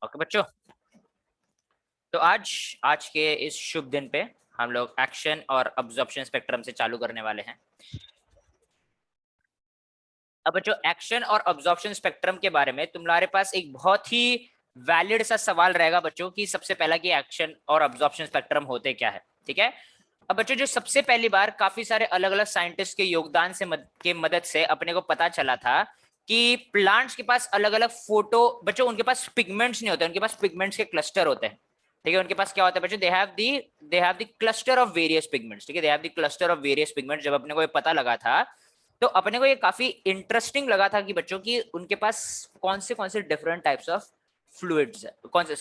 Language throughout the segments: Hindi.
ओके बच्चों, तो आज आज के इस शुभ दिन पे हम लोग एक्शन और अब्जॉर्प्शन स्पेक्ट्रम से चालू करने वाले हैं। अब बच्चों, एक्शन और अब्जॉर्प्शन स्पेक्ट्रम के बारे में तुम्हारे पास एक बहुत ही वैलिड सा सवाल रहेगा बच्चों कि सबसे पहला कि एक्शन और अब्जॉर्प्शन स्पेक्ट्रम होते क्या है। ठीक है। अब बच्चों, जो सबसे पहली बार काफी सारे अलग अलग साइंटिस्ट के योगदान से मदद से अपने को पता चला था कि प्लांट्स के पास अलग अलग फोटो बच्चों, उनके पास पिगमेंट्स नहीं होते, उनके पास पिगमेंट्स के क्लस्टर होते हैं। ठीक है। उनके पास क्या होता है बच्चों? They have the cluster of various pigments. ठीक है, they have the cluster of various pigments. जब अपने को ये पता लगा था तो अपने को ये काफी इंटरेस्टिंग लगा था कि बच्चों की उनके पास कौन से डिफरेंट टाइप्स ऑफ फ्लूइड्स है,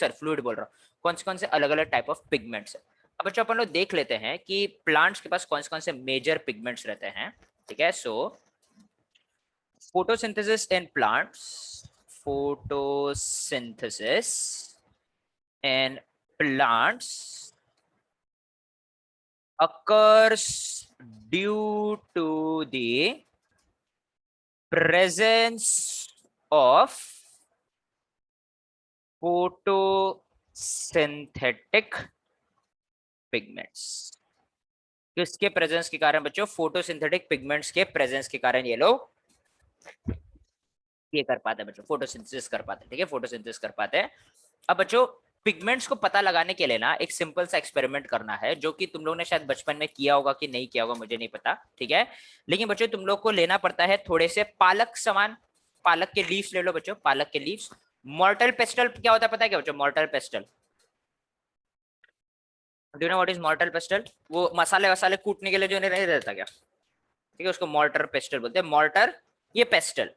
फ्लूइड बोल रहा हूँ, कौन से अलग अलग टाइप ऑफ पिगमेंट्स है। अब बच्चों, अपन लोग देख लेते हैं कि प्लांट्स के पास कौन से मेजर पिगमेंट्स रहते हैं। ठीक है। सो photosynthesis in plants photosynthesis in plants occurs due to the presence of photosynthetic pigments। किसके प्रेजेंस के कारण बच्चों? फोटोसिंथेटिक पिगमेंट्स के प्रेजेंस के कारण ये लोग ये कर पाते हैं बच्चों, फोटोसिंथेसिस कर पाते हैं। ठीक है, फोटोसिंथेसिस कर पाते हैं। अब बच्चों, पिगमेंट्स को पता लगाने के लिए ना एक सिंपल सा एक्सपेरिमेंट करना है, जो कि तुम लोग ने शायद बचपन में किया होगा कि नहीं किया होगा, मुझे नहीं पता। ठीक है, लेकिन बच्चों तुम लोग को लेना पड़ता है थोड़े से पालक सामान। पालक के लीव्स ले लो बच्चों, पालक के लीव्स। मॉर्टल पेस्टल क्या होता है पता है क्या बच्चों? मॉर्टल pastel, do you know what is मॉर्टल pastel? वो मसाले वसाले कूटने के लिए जो नहीं रहता क्या? ठीक है, उसको मॉर्टर पेस्टल बोलते हैं। मॉर्टर, ये पेस्टल।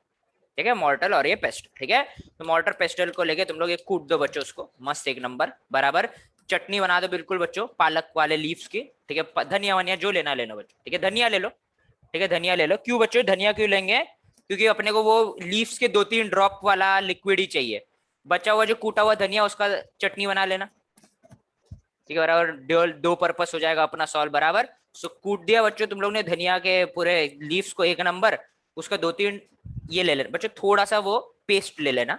ठीक है, मॉर्टल और ये पेस्ट। ठीक है, तो मॉर्टर पेस्टल को लेके तुम लोग एक कूट दो बच्चों, उसको मस्त एक नंबर बराबर चटनी बना दो बिल्कुल बच्चों, पालक वाले लीव्स की। ठीक है, धनिया वनिया जो लेना लेना बच्चों। ठीक है, धनिया ले लो। ठीक है, धनिया ले लो। क्यों बच्चों धनिया क्यों लेंगे? क्योंकि अपने को वो लीव्स के 2-3 ड्रॉप वाला लिक्विड ही चाहिए। बचा हुआ जो कूटा हुआ धनिया, उसका चटनी बना लेना। ठीक है, बराबर दो पर्पस हो जाएगा अपना सॉल्व बराबर। सो कूट दिया बच्चों तुम लोग ने धनिया के पूरे लीव्स को एक नंबर। उसका 2-3 ये ले लेना बच्चों, थोड़ा सा वो पेस्ट ले लेना।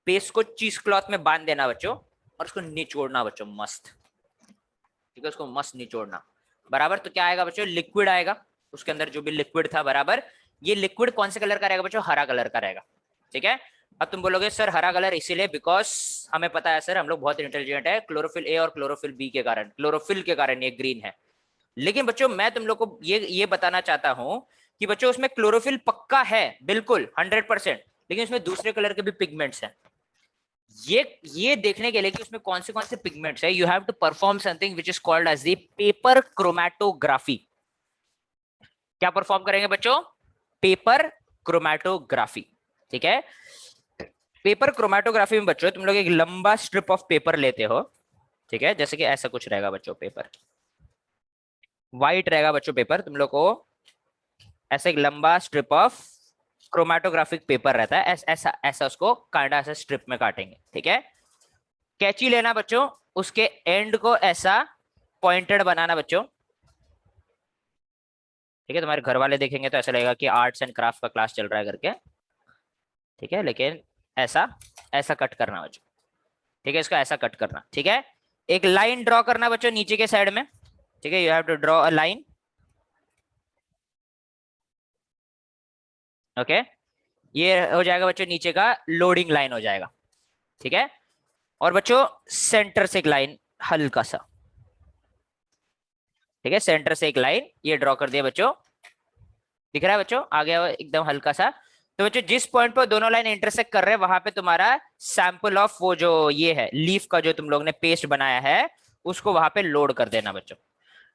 पेस्ट को चीज क्लॉथ में बांध देना बच्चों, और उसको निचोड़ना बच्चों मस्त। ठीक है, उसको मस्त निचोड़ना बराबर। तो क्या आएगा बच्चों? लिक्विड आएगा। उसके अंदर जो भी लिक्विड था बराबर, ये लिक्विड कौन से कलर का रहेगा बच्चों? हरा कलर का रहेगा। ठीक है। अब तुम बोलोगे सर हरा कलर इसीलिए बिकॉज हमें पता है सर, हम लोग बहुत इंटेलिजेंट है, क्लोरोफिल ए और क्लोरोफिल बी के कारण, क्लोरोफिल के कारण ये ग्रीन है। लेकिन बच्चों मैं तुम लोग को ये बताना चाहता हूं कि बच्चों उसमें क्लोरोफिल पक्का है बिल्कुल 100%, लेकिन उसमें दूसरे कलर के भी पिगमेंट्स हैं। ये देखने के लिए कि उसमें कौन से पिगमेंट्स है, you have to perform something which is called as the paper chromatography. क्या परफॉर्म करेंगे बच्चों? Paper chromatography. ठीक है, पेपर क्रोमैटोग्राफी में बच्चों तुम लोग एक लंबा स्ट्रिप ऑफ पेपर लेते हो। ठीक है, जैसे कि ऐसा कुछ रहेगा बच्चों, पेपर व्हाइट रहेगा बच्चों पेपर, तुम लोग को ऐसा एक लंबा स्ट्रिप ऑफ क्रोमैटोग्राफिक पेपर रहता है, ऐसा ऐसा उसको कांडा ऐसा स्ट्रिप में काटेंगे। ठीक है, कैंची लेना बच्चों, उसके एंड को ऐसा पॉइंटेड बनाना बच्चों। ठीक है, तुम्हारे घर वाले देखेंगे तो ऐसा लगेगा कि आर्ट्स एंड क्राफ्ट का क्लास चल रहा है करके। ठीक है, लेकिन ऐसा ऐसा कट करना बच्चों। ठीक है, इसको ऐसा कट करना। ठीक है, एक लाइन ड्रॉ करना बच्चों नीचे के साइड में। ठीक है, you have to draw a line. Okay, ये हो जाएगा बच्चों नीचे का लोडिंग लाइन हो जाएगा। ठीक है, और बच्चों सेंटर से एक लाइन हल्का सा। ठीक है, सेंटर से एक लाइन ये ड्रॉ कर दिया बच्चों, दिख रहा है बच्चों? आ गया एकदम हल्का सा। तो बच्चों जिस पॉइंट पर दोनों लाइन इंटरसेक्ट कर रहे हैं वहां पे तुम्हारा सैंपल ऑफ वो जो ये है लीफ का जो तुम लोग ने पेस्ट बनाया है, उसको वहां पे लोड कर देना बच्चों।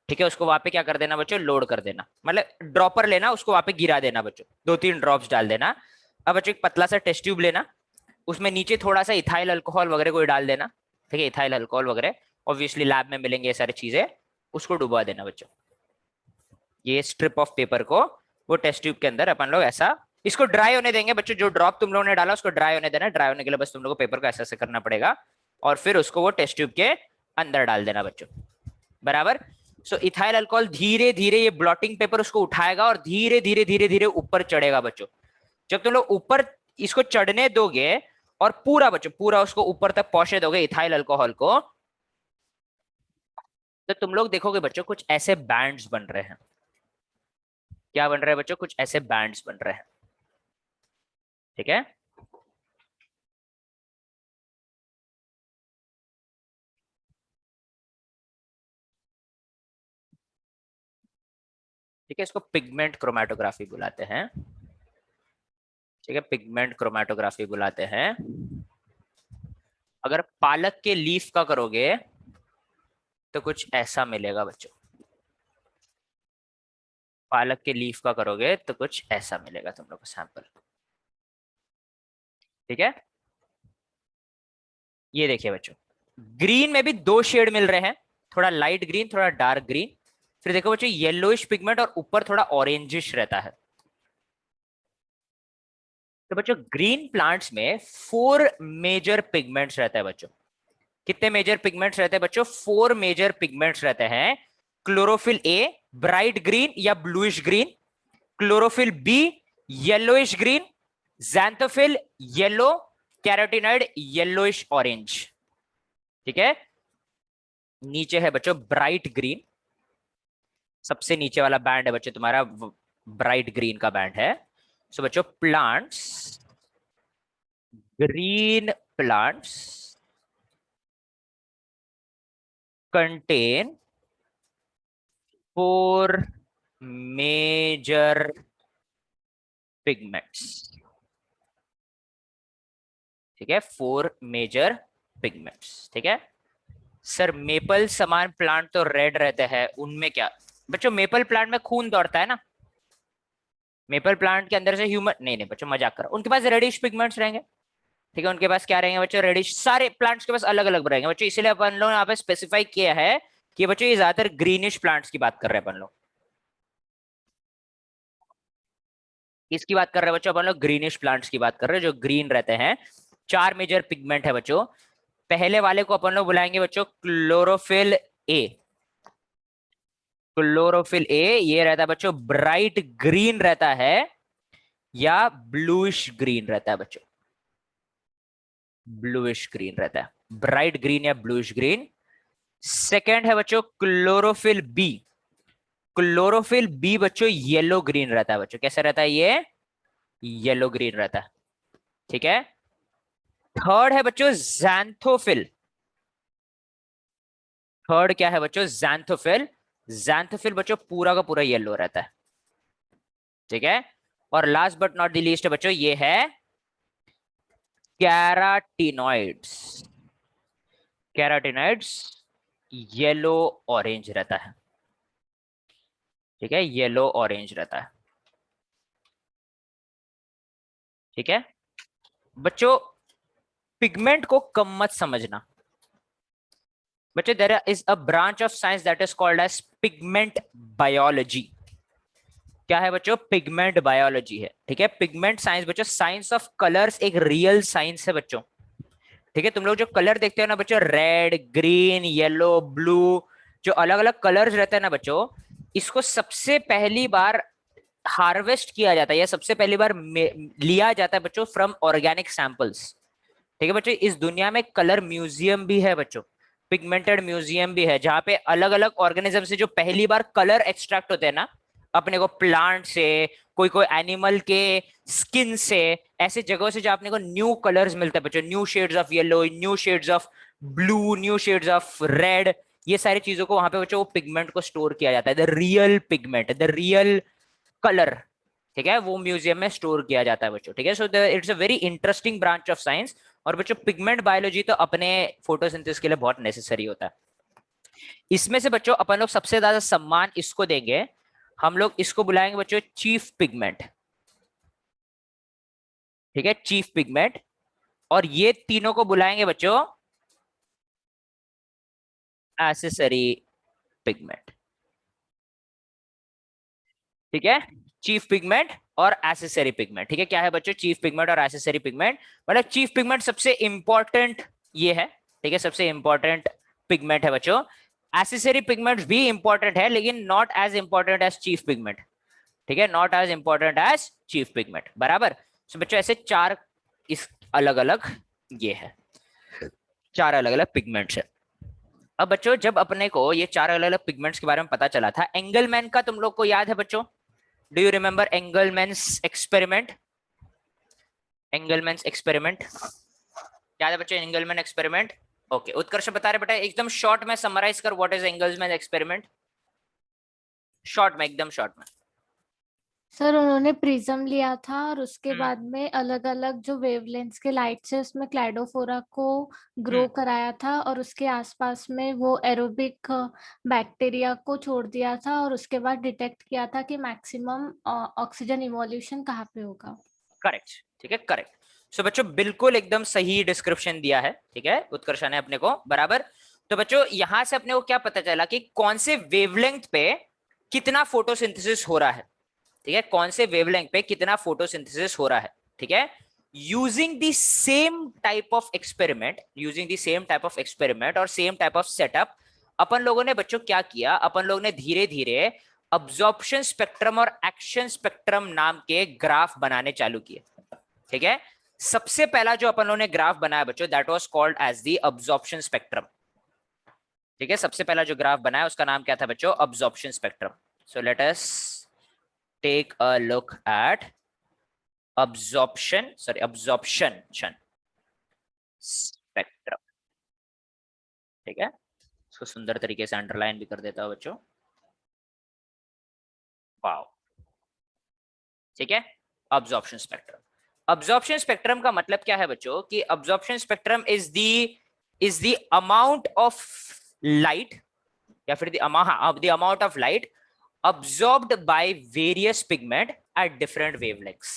ठीक है, उसको वहां पे क्या कर देना बच्चों? लोड कर देना, मतलब ड्रॉपर लेना, उसको वहां पे गिरा देना बच्चों, 2-3 ड्रॉप्स डाल देना। अब बच्चों एक पतला सा टेस्ट ट्यूब लेना, उसमें नीचे थोड़ा सा इथाइल अल्कोहल वगैरह कोई डाल देना। ठीक है, इथाइल अल्कोहल वगैरह ऑब्वियसली लैब में मिलेंगे ये सारी चीजें। उसको डुबा देना बच्चों, ये स्ट्रिप ऑफ पेपर को वो टेस्ट ट्यूब के अंदर अपन लोग ऐसा इसको ड्राई होने देंगे बच्चों। जो ड्रॉप तुम लोगों ने डाला उसको ड्राई होने देना। ड्राई होने के लिए बस तुम लोग को पेपर को ऐसा ऐसे करना पड़ेगा, और फिर उसको वो टेस्ट ट्यूब के अंदर डाल देना बच्चों, बराबर। सो इथाइल अल्कोहल धीरे धीरे ये ब्लॉटिंग पेपर उसको उठाएगा और धीरे धीरे ऊपर चढ़ेगा बच्चों। जब तुम लोग ऊपर इसको चढ़ने दोगे और पूरा बच्चों पूरा उसको ऊपर तक पहुंचे दोगे इथाइल अल्कोहल को, तो तुम लोग देखोगे बच्चों कुछ ऐसे बैंड्स बन रहे हैं। क्या बन रहे हैं बच्चों? कुछ ऐसे बैंड्स बन रहे हैं। ठीक है, ठीक है, इसको पिगमेंट क्रोमेटोग्राफी बुलाते हैं। ठीक है, पिगमेंट क्रोमेटोग्राफी बुलाते हैं। अगर पालक के लीफ का करोगे तो कुछ ऐसा मिलेगा बच्चों। पालक के लीफ का करोगे तो कुछ ऐसा मिलेगा तुम लोग को सैंपल। ठीक है, ये देखिए बच्चों, ग्रीन में भी दो शेड मिल रहे हैं, थोड़ा लाइट ग्रीन थोड़ा डार्क ग्रीन। फिर देखो बच्चों येलोइश पिगमेंट और ऊपर थोड़ा ऑरेंजिश रहता है। तो बच्चों ग्रीन प्लांट्स में 4 मेजर पिगमेंट्स रहते हैं बच्चों। कितने मेजर पिगमेंट्स रहते हैं बच्चों? 4 मेजर पिगमेंट्स रहते हैं। क्लोरोफिल ए ब्राइट ग्रीन या bluish green, chlorophyll B yellowish green, xanthophyll yellow, carotenoid yellowish orange. ठीक है, नीचे है बच्चों ब्राइट ग्रीन, सबसे नीचे वाला बैंड है बच्चों तुम्हारा ब्राइट ग्रीन का बैंड है। सो बच्चों plants, green plants contain 4 major pigments। ठीक है, 4 मेजर पिगमेंट्स। ठीक है सर, मेपल समान प्लांट तो रेड रहते हैं, उनमें क्या बच्चों? मेपल प्लांट में खून दौड़ता है ना, मेपल प्लांट के अंदर से ह्यूमन, नहीं नहीं बच्चों मजाक कर, उनके पास रेडिश पिगमेंट्स रहेंगे। ठीक है, उनके पास क्या रहेंगे बच्चों? रेडिश। सारे प्लांट्स के पास अलग अलग रहेंगे बच्चों, इसीलिए अपन लोग यहाँ पे स्पेसिफाई किया है कि बच्चों ये ज्यादातर ग्रीनिश प्लांट्स की बात कर रहे हैं अपन लोग। किसकी बात कर रहे हैं बच्चों? अपन लोग ग्रीनिश प्लांट्स की बात कर रहे हैं जो ग्रीन रहते हैं। 4 मेजर पिगमेंट है बच्चों। पहले वाले को अपन लोग बुलाएंगे बच्चों क्लोरोफिल ए। क्लोरोफिल ए ये रहता है बच्चों ब्राइट ग्रीन रहता है या ब्लूइश ग्रीन रहता है बच्चों। ब्लूइश ग्रीन रहता है, ब्राइट ग्रीन या ब्लूइश ग्रीन। सेकेंड है बच्चों क्लोरोफिल बी। क्लोरोफिल बी बच्चों येलो ग्रीन रहता है बच्चों। कैसा रहता है ये? येलो ग्रीन रहता है। ठीक है, थर्ड है बच्चों जैंथोफिल। थर्ड क्या है बच्चों? जैंथोफिल। जैंथोफिल बच्चों पूरा का पूरा येलो रहता है। ठीक है, और last but not the least बच्चों ये है कैराटिनॉइड्स। कैराटिनॉइड्स येलो ऑरेंज रहता है। ठीक है, येलो ऑरेंज रहता है। ठीक है बच्चों, पिगमेंट को कम मत समझना बच्चों। There is a branch of science that is called as pigment biology. क्या है बच्चों? पिगमेंट बायोलॉजी है। ठीक है, पिगमेंट साइंस बच्चों, साइंस ऑफ कलर्स एक रियल साइंस है बच्चों। ठीक है, तुम लोग जो कलर देखते हो ना बच्चों, रेड ग्रीन येलो ब्लू, जो अलग अलग कलर्स रहते हैं ना बच्चों, इसको सबसे पहली बार हार्वेस्ट किया जाता है या सबसे पहली बार लिया जाता है बच्चों फ्रॉम ऑर्गेनिक सैंपल्स। ठीक है बच्चों, इस दुनिया में कलर म्यूजियम भी है बच्चों, पिगमेंटेड म्यूजियम भी है, जहां पे अलग अलग ऑर्गेनिज्म से जो पहली बार कलर एक्सट्रैक्ट होते हैं ना, अपने को प्लांट से, कोई कोई एनिमल के स्किन से, ऐसे जगहों से जहां अपने को न्यू कलर्स मिलते हैं बच्चों, new shades of yellow, new shades of blue, new shades of red, ये सारी चीजों को वहां पे बच्चों वो पिगमेंट को स्टोर किया जाता है। The real pigment, the real colour, ठीक है, वो म्यूजियम में स्टोर किया जाता है बच्चों। ठीक है, so it's a very interesting branch of science. और बच्चों पिगमेंट बायोलॉजी तो अपने फोटोसिंथेसिस के लिए बहुत नेसेसरी होता है। इसमें से बच्चों अपन लोग सबसे ज्यादा सम्मान इसको देंगे, हम लोग इसको बुलाएंगे बच्चों चीफ पिगमेंट। ठीक है, चीफ पिगमेंट। और ये तीनों को बुलाएंगे बच्चों एसेसरी पिगमेंट। ठीक है, चीफ पिगमेंट और एसेसरी पिगमेंट। ठीक है, क्या है बच्चों? चीफ पिगमेंट और एसेसरी पिगमेंट। मतलब चीफ पिगमेंट सबसे इंपॉर्टेंट ये है। ठीक है, सबसे इंपॉर्टेंट पिगमेंट है बच्चों। एसेसरी पिगमेंट भी इंपॉर्टेंट है लेकिन not as important as chief pigment. ठीक है, not as important as chief pigment, बराबर। तो बच्चों ऐसे 4 इस अलग अलग ये है, चार अलग अलग पिगमेंट्स है। अब बच्चों जब अपने को ये चार अलग अलग पिगमेंट्स के बारे में पता चला था, एंगलमैन का तुम लोग को याद है बच्चों? Do you remember Engelmann's experiment? Engelmann's experiment याद है बच्चों? Engelmann experiment. ओके, उत्कर्ष बता रहे बेटा एकदम शॉर्ट में समराइज कर, what is Engelmann experiment? Short में, एकदम शॉर्ट में। सर उन्होंने प्रिज्म लिया था और उसके हम्म बाद में अलग अलग जो वेवलेंथ्स के लाइट से उसमें क्लाइडोफोरा को ग्रो हम्म कराया था और उसके आसपास में वो एरोबिक बैक्टीरिया को छोड़ दिया था और उसके बाद डिटेक्ट किया था कि मैक्सिमम ऑक्सीजन इवोल्यूशन कहाँ पे होगा। करेक्ट, ठीक है, करेक्ट। सो बच्चों बिल्कुल एकदम सही डिस्क्रिप्शन दिया है, ठीक है उत्कर्षा ने अपने को, बराबर। तो बच्चों यहां से अपने को क्या पता चला कि कौन से वेवलेंथ पे कितना फोटोसिंथेसिस हो रहा है, ठीक है, कौन से वेवलेंथ पे कितना फोटोसिंथेसिस हो रहा है, ठीक है। Using the same type of experiment, using the same type of experiment और सेम टाइप ऑफ सेटअप, अपन लोगों ने बच्चों क्या किया, अपन लोगों ने धीरे धीरे अब्जॉर्प्शन स्पेक्ट्रम और एक्शन स्पेक्ट्रम नाम के ग्राफ बनाने चालू किए, ठीक है। सबसे पहला जो अपन लोगों ने ग्राफ बनाया बच्चों, that was called as the absorption spectrum, ठीक है। सबसे पहला जो ग्राफ बनाया उसका नाम क्या था बच्चों? Absorption spectrum. So let us take a look at absorption spectrum, ठीक है। इसको सुंदर तरीके से अंडरलाइन भी कर देता हूं बच्चों, वाओ, ठीक है। अब्जॉर्प्शन स्पेक्ट्रम, अब्जॉर्प्शन स्पेक्ट्रम का मतलब क्या है बच्चों कि absorption spectrum is the amount of light, या फिर the amount of light absorbed by various pigment at different wavelengths।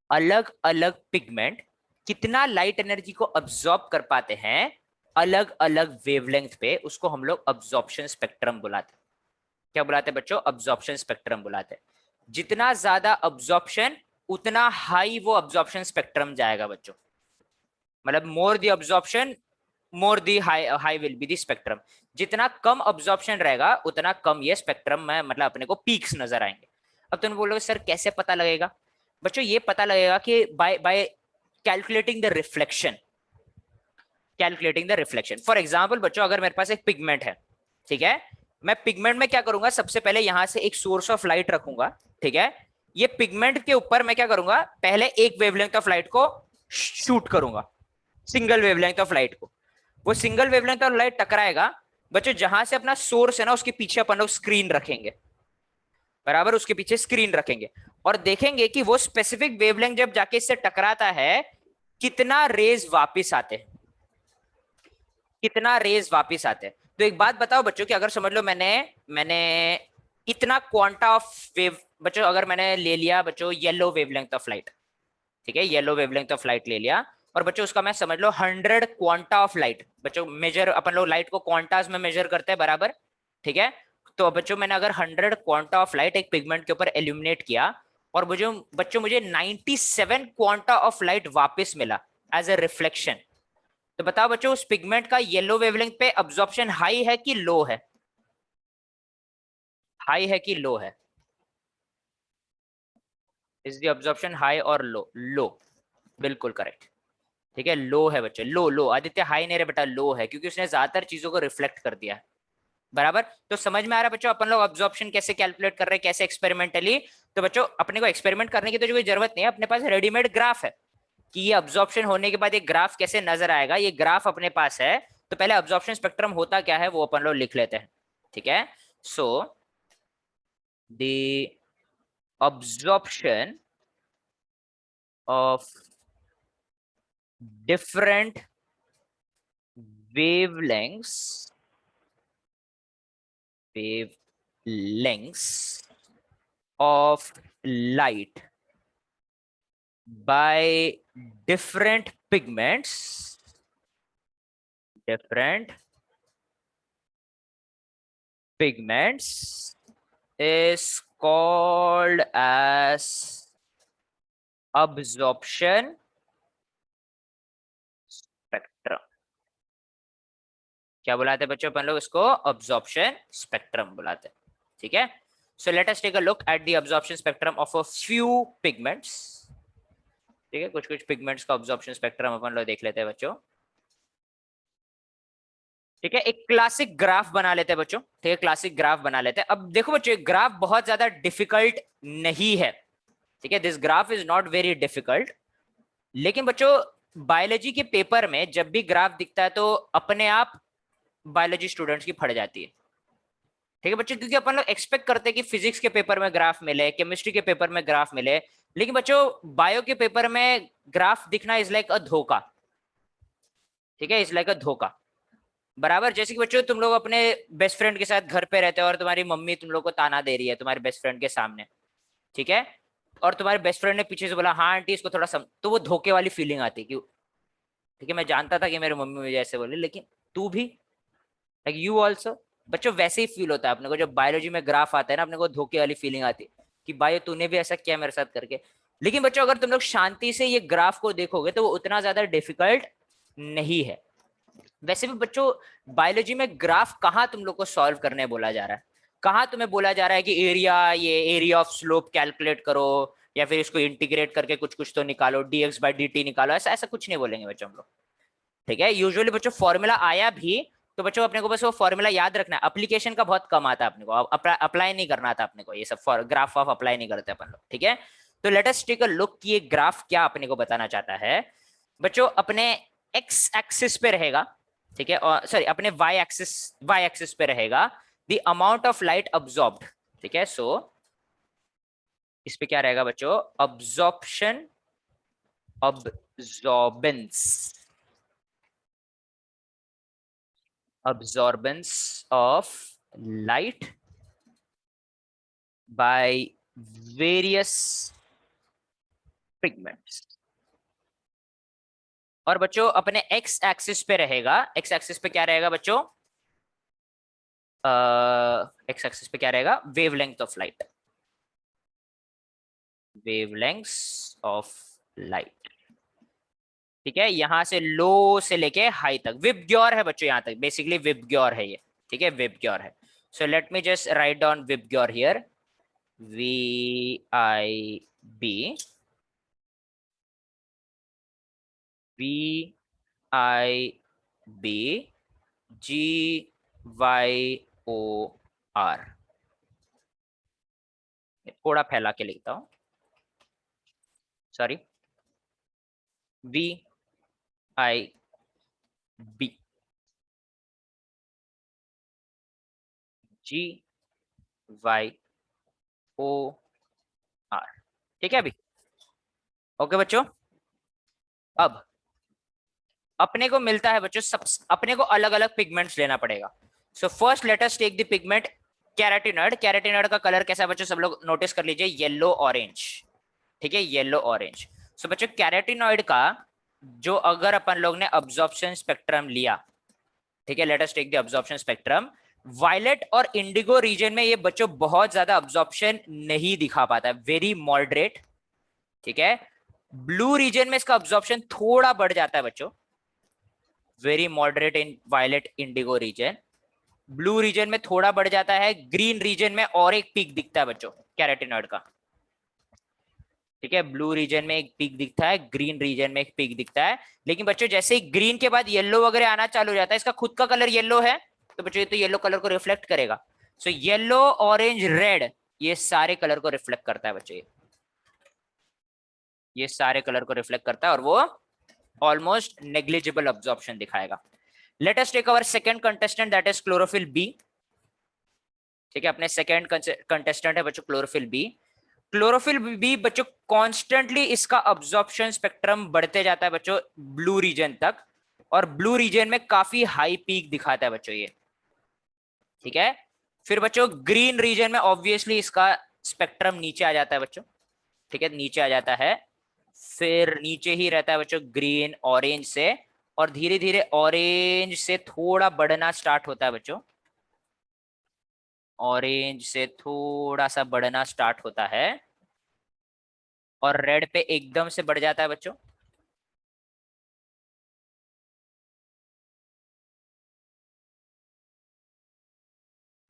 अलग अलग पिगमेंट कितना लाइट एनर्जी को अब्सॉर्ब कर पाते हैं अलग अलग वेवलेंथ पे, उसको हम लोग अब्सॉर्प्शन स्पेक्ट्रम बुलाते हैं। क्या बुलाते हैं बच्चों? अब्सॉर्प्शन स्पेक्ट्रम बुलाते हैं। जितना ज्यादा अब्सॉर्प्शन उतना हाई वो अब्सॉर्प्शन स्पेक्ट्रम जाएगा बच्चों, मतलब more the absorption more the high high will be the spectrum. जितना कम अब्जॉर्प्शन रहेगा उतना कम ये स्पेक्ट्रम में मतलब अपने को पीक्स नजर आएंगे। अब तुम बोलोगे सर कैसे पता लगेगा? बच्चों ये पता लगेगा कि by by calculating the reflection, calculating the reflection. For example बच्चों अगर मेरे पास एक पिगमेंट है, ठीक है, मैं पिगमेंट में क्या करूंगा, सबसे पहले यहां से एक सोर्स ऑफ लाइट रखूंगा, ठीक है। ये पिगमेंट के ऊपर मैं क्या करूंगा, पहले एक वेवलेंथ ऑफ लाइट को शूट करूंगा, सिंगल वेवलेंथ ऑफ लाइट को। वो सिंगल वेवलेंथ ऑफ लाइट टकराएगा बच्चों, जहां से अपना सोर्स है ना उसके पीछे अपन लोग स्क्रीन रखेंगे, बराबर, उसके पीछे स्क्रीन रखेंगे और देखेंगे कि वो स्पेसिफिक वेवलेंथ जब जाके इससे टकराता है कितना रेज वापस आते हैं, कितना रेज वापस आते हैं। तो एक बात बताओ बच्चों कि अगर समझ लो मैंने मैंने इतना क्वांटा ऑफ वेव बच्चों, अगर मैंने ले लिया बच्चों येलो वेवलेंथ ऑफ लाइट, ठीक है, येलो वेवलेंथ ऑफ लाइट ले लिया और बच्चों उसका मैं समझ लो 100 क्वांटा ऑफ लाइट, बच्चों मेजर अपन लोग लाइट को क्वांटास में मेजर करते हैं, बराबर, ठीक है। तो बच्चों मैंने अगर 100 क्वांटा ऑफ लाइट एक पिगमेंट के ऊपर एल्यूमिनेट किया और बच्चों मुझे 97 क्वांटा ऑफ लाइट वापस मिला एज ए रिफ्लेक्शन, तो बताओ बच्चों उस पिगमेंट का येलो वेवलेंथ पे अब्जॉर्प्शन हाई है कि लो है? हाई है कि लो है? इज द अब्जॉर्प्शन हाई और लो? लो, बिल्कुल करेक्ट, ठीक है, लो है बच्चे, लो लो। आदित्य हाई नहीं रे बेटा, लो है, क्योंकि उसने ज्यादातर चीजों को रिफ्लेक्ट कर दिया है, बराबर। तो समझ में आ रहा है बच्चों अपन लोग अब्जॉर्प्शन कैसे कैलकुलेट कर रहे हैं, कैसे एक्सपेरिमेंटली। तो बच्चों अपने को एक्सपेरिमेंट करने की तो कोई जरूरत नहीं है, अपने पास रेडीमेड ग्राफ है कि ये अब्जॉर्प्शन होने के बाद ये ग्राफ कैसे नजर आएगा, ये ग्राफ अपने पास है। तो पहले अब्जॉर्प्शन स्पेक्ट्रम होता क्या है वो अपन लोग लिख लेते हैं, ठीक है। So the absorption of different wavelengths wavelengths of light by different pigments is called as absorption spectrum। क्या बुलाते हैं बच्चों अपन लोग इसको? अब्जॉर्प्शन स्पेक्ट्रम बुलाते हैं, ठीक है। So let us take a look at the absorption spectrum of a few pigments. ठीक है, कुछ कुछ पिगमेंट्स का ऑब्जॉर्प्शन स्पेक्ट्रम अपन लोग देख लेते हैं बच्चों। ठीक है, एक क्लासिक ग्राफ बना लेते हैं बच्चों। ठीक है, क्लासिक ग्राफ बना लेते हैं। अब देखो बच्चों, ग्राफ बहुत ज्यादा डिफिकल्ट नहीं है। ठीक है, this graph is not very difficult. लेकिन बच्चों, बायोलॉजी के पेपर में जब भी ग्राफ दिखता है तो अपने आप बायोलॉजी स्टूडेंट्स की फट जाती है। ठीक है बच्चों, क्योंकि अपन लोग एक्सपेक्ट करते हैं कि फिजिक्स के पेपर में ग्राफ मिले, केमिस्ट्री के पेपर में ग्राफ मिले, लेकिन बच्चों बायो के पेपर में ग्राफ दिखना इज लाइक अ धोखा। ठीक है, इज लाइक अ धोखा। बराबर जैसे कि बच्चों तुम लोग अपने बेस्ट फ्रेंड के साथ घर पे रहते हो और तुम्हारी मम्मी तुम लोग को ताना दे रही है तुम्हारे बेस्ट फ्रेंड के सामने। ठीक है, और तुम्हारे बेस्ट फ्रेंड ने पीछे से बोला हाँ आंटी इसको थोड़ा तो वो धोखे वाली फीलिंग आती है कि ठीक है मैं जानता था कि मेरी मम्मी मुझे ऐसे बोली, लेकिन तू भी, लाइक यू ऑल्सो। बच्चों वैसे ही फील होता है अपने को जब बायोलॉजी में ग्राफ आता है ना, अपने को धोखे वाली फीलिंग आती है कि भाई तूने भी ऐसा किया मेरे साथ करके। लेकिन बच्चों अगर तुम लोग शांति से ये ग्राफ को देखोगे तो वो उतना ज्यादा डिफिकल्ट नहीं है। वैसे भी बच्चों बायोलॉजी में ग्राफ कहाँ तुम लोग को सॉल्व करने बोला जा रहा है? कहाँ तुम्हें बोला जा रहा है कि एरिया, ये एरिया ऑफ स्लोप कैलकुलेट करो या फिर इसको इंटीग्रेट करके कुछ कुछ तो निकालो, dx बाई dt निकालो, ऐसा ऐसा कुछ नहीं बोलेंगे बच्चों हम लोग। ठीक है, यूजुअली बच्चों फॉर्मूला आया भी तो बच्चों अपने को बस वो फॉर्मूला याद रखना है। अप्लीकेशन का बहुत कम आता है अपने को, अप्लाई नहीं करना आता अपने को, ये सब ग्राफ ऑफ अप्लाई नहीं करते अपन लोग। ठीक है, तो let us take a look कि ये ग्राफ क्या अपने को बताना चाहता है। बच्चों अपने एक्स एक्सिस पे रहेगा, ठीक है, और सॉरी अपने वाई एक्सिस पे रहेगा the amount of light absorbed. ठीक है, सो इस पे क्या रहेगा बच्चों? Absorption, absorbance, absorbance of light by various pigments। और बच्चों अपने एक्स एक्सिस पे रहेगा, एक्स एक्सिस पे क्या रहेगा बच्चों? एक्स एक्सिस पे क्या रहेगा? Wavelength of light, wavelength of light. ठीक है, यहां से लो से लेके हाई तक विबग्योर है बच्चों, यहां तक बेसिकली विबग्योर है ये। ठीक है, विबग्योर है। So let me just write down VIBGYOR here, VIB, VIB, GYOR। थोड़ा फैला के लिखता हूं, सॉरी, VIB, GYOR। ठीक है अभी? ओके बच्चों, अब अपने को मिलता है बच्चों सब, अपने को अलग अलग पिगमेंट्स लेना पड़ेगा। So first let us take the pigment carotenoid. Carotenoid का कलर कैसा है बच्चों? सब लोग नोटिस कर लीजिए, येलो ऑरेंज। ठीक है, येलो ऑरेंज। सो बच्चों कैरोटिनॉइड का जो अगर अपन लोग ने अब्जॉर्प्शन स्पेक्ट्रम लिया, ठीक है, let us take the absorption spectrum. Violet और इंडिगो रीजन में ये बच्चों बहुत ज्यादा अब्जॉर्प्शन नहीं दिखा पाता है, वेरी मॉडरेट। ठीक है, ब्लू रीजन में इसका अब्जॉर्प्शन थोड़ा बढ़ जाता है बच्चों, very moderate in violet indigo region. Blue region में थोड़ा बढ़ जाता है, ग्रीन रीजन में और एक पीक दिखता है बच्चों कैरोटिनॉइड का। ठीक है, ब्लू रीजन में एक पीक दिखता है, ग्रीन रीजन में एक पीक दिखता है। लेकिन बच्चों जैसे ही ग्रीन के बाद येलो वगैरह आना चालू हो जाता है, इसका खुद का कलर येलो है तो बच्चों ये तो येलो कलर को रिफ्लेक्ट करेगा। सो येलो, ऑरेंज, रेड, ये सारे कलर को रिफ्लेक्ट करता है बच्चों, ये सारे कलर को रिफ्लेक्ट करता है और वो ऑलमोस्ट नेग्लिजिबल अब्जॉर्प्शन दिखाएगा। Let us take our second contestant, that is chlorophyll B. ठीक है, अपने सेकंड कंटेस्टेंट है बच्चों क्लोरोफिल बी। क्लोरोफिल बी बच्चों कॉन्स्टेंटली इसका अब्जॉर्प्शन स्पेक्ट्रम बढ़ते जाता है बच्चों ब्लू रीजन तक, और ब्लू रीजन में काफी हाई पीक दिखाता है बच्चों ये। ठीक है, फिर बच्चों ग्रीन रीजन में ऑब्वियसली इसका स्पेक्ट्रम नीचे आ जाता है बच्चों। ठीक है, नीचे आ जाता है, फिर नीचे ही रहता है बच्चों ग्रीन ऑरेंज से, और धीरे धीरे ऑरेंज से थोड़ा बढ़ना स्टार्ट होता है बच्चों, ऑरेंज से थोड़ा सा बढ़ना स्टार्ट होता है, और रेड पे एकदम से बढ़ जाता है बच्चों,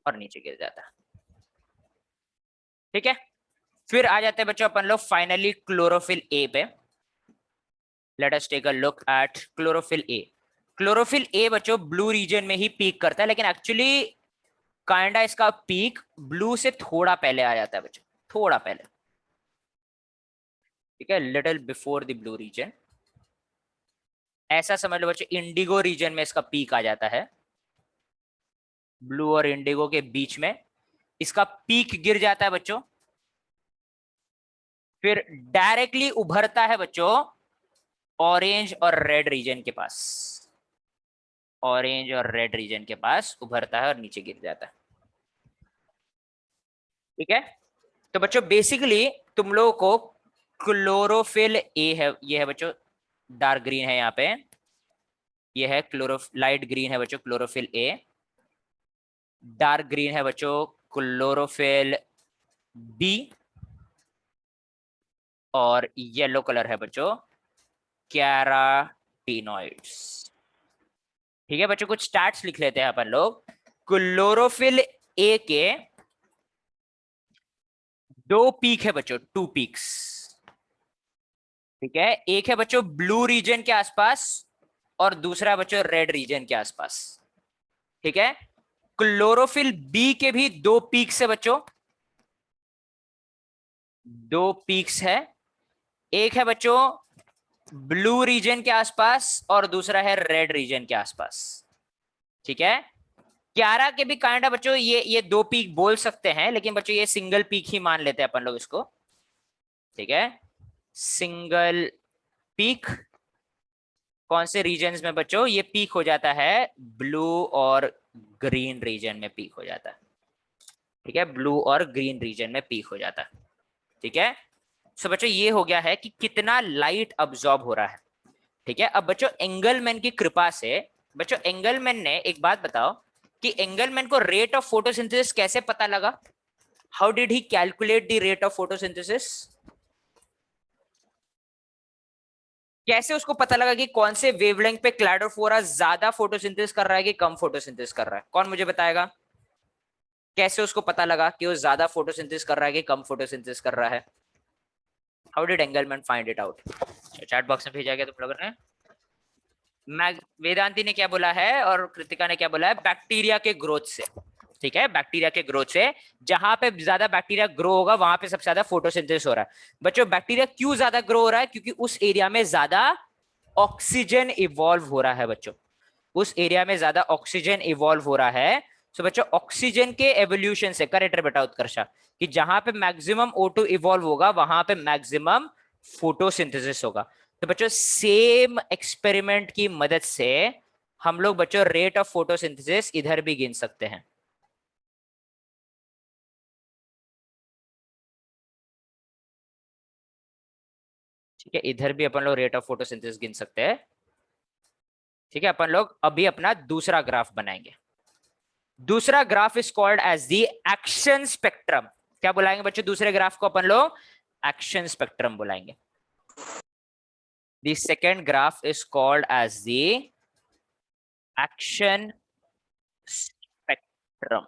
और नीचे गिर जाता है। ठीक है, फिर आ जाते हैं बच्चों अपन लोग फाइनली क्लोरोफिल ए पे। Let us take a look at chlorophyll A. Chlorophyll A बच्चों ब्लू रीजन में ही पीक करता है, लेकिन एक्चुअली काइंडा इसका पीक ब्लू से थोड़ा पहले आ जाता है बच्चों, थोड़ा पहले, ठीक है, little before the blue region. ऐसा समझ लो बच्चों, इंडिगो रीजन में इसका पीक आ जाता है, ब्लू और इंडिगो के बीच में इसका पीक गिर जाता है बच्चों, फिर डायरेक्टली उभरता है बच्चों ऑरेंज और रेड रीजन के पास, ऑरेंज और रेड रीजन के पास उभरता है और नीचे गिर जाता है, ठीक है। तो बच्चों बेसिकली तुम लोगों को क्लोरोफिल ए है, ये है बच्चों डार्क ग्रीन है यहाँ पे, ये है लाइट ग्रीन है बच्चों क्लोरोफिल ए, डार्क ग्रीन है बच्चों क्लोरोफिल बी, और येलो कलर है बच्चों कैराटीनॉइड्स, ठीक है बच्चों। कुछ स्टैट्स लिख लेते हैं अपन लोग। क्लोरोफिल ए के दो पीक है बच्चों, टू पीक्स, ठीक है। एक है बच्चों ब्लू रीजन के आसपास और दूसरा बच्चों रेड रीजन के आसपास, ठीक है। क्लोरोफिल बी के भी दो पीक्स है बच्चों, दो पीक्स है, एक है बच्चों ब्लू रीजन के आसपास और दूसरा है रेड रीजन के आसपास, ठीक है। क्यारा के भी काइंड ऑफ बच्चों ये दो पीक बोल सकते हैं, लेकिन बच्चों ये सिंगल पीक ही मान लेते हैं अपन लोग इसको, ठीक है, सिंगल पीक। कौन से रीजन्स में बच्चों ये पीक हो जाता है, ब्लू और ग्रीन रीजन में पीक हो जाता है, ठीक है, ब्लू और ग्रीन रीजन में पीक हो जाता है, ठीक है। सो बच्चों ये हो गया है कि कितना लाइट अब्सॉर्ब हो रहा है, ठीक है। अब बच्चों एंगलमैन की कृपा से, बच्चों एंगलमैन ने एक बात बताओ कि एंगलमैन को रेट ऑफ फोटोसिंथेसिस कैसे पता लगा, how did he calculate the rate of photosynthesis, कैसे उसको पता लगा कि कौन से वेवलेंथ पे क्लैडोफोरा ज्यादा फोटोसिंथेसिस कर रहा है कि कम फोटोसिंथेसिस कर रहा है, कौन मुझे बताएगा, कैसे उसको पता लगा कि वो ज्यादा फोटोसिंथेसिस कर रहा है कि कम फोटोसिंथेसिस कर रहा है, how did Engelmann find it out. Chat box में भेजा गया तुम लोगों ने। वेदांती ने क्या बोला है और कृतिका ने क्या बोला है, बैक्टीरिया के ग्रोथ से, ठीक है, बैक्टीरिया के ग्रोथ से, जहां पे ज्यादा बैक्टीरिया ग्रो होगा वहां पे सबसे ज्यादा फोटोसिंथेसिस हो रहा है। बच्चों बैक्टीरिया क्यों ज्यादा ग्रो हो रहा है, क्योंकि उस एरिया में ज्यादा ऑक्सीजन इवॉल्व हो रहा है बच्चों, उस एरिया में ज्यादा ऑक्सीजन इवॉल्व हो रहा है। सो बच्चों ऑक्सीजन के एवोल्यूशन से, करेक्ट बेटा उत्कर्षा, कि जहां पे मैक्सिमम O2 इवॉल्व होगा वहां पे मैक्सिमम फोटोसिंथेसिस होगा। तो बच्चों सेम एक्सपेरिमेंट की मदद से हम लोग बच्चों रेट ऑफ फोटोसिंथेसिस इधर भी गिन सकते हैं, ठीक है, इधर भी अपन लोग रेट ऑफ फोटोसिंथेसिस गिन सकते हैं, ठीक है। अपन लोग अभी अपना दूसरा ग्राफ बनाएंगे। दूसरा graph is called as the action spectrum. क्या बुलाएंगे बच्चों दूसरे ग्राफ को अपन लोग, एक्शन स्पेक्ट्रम बुलाएंगे। The second graph is called as the action spectrum,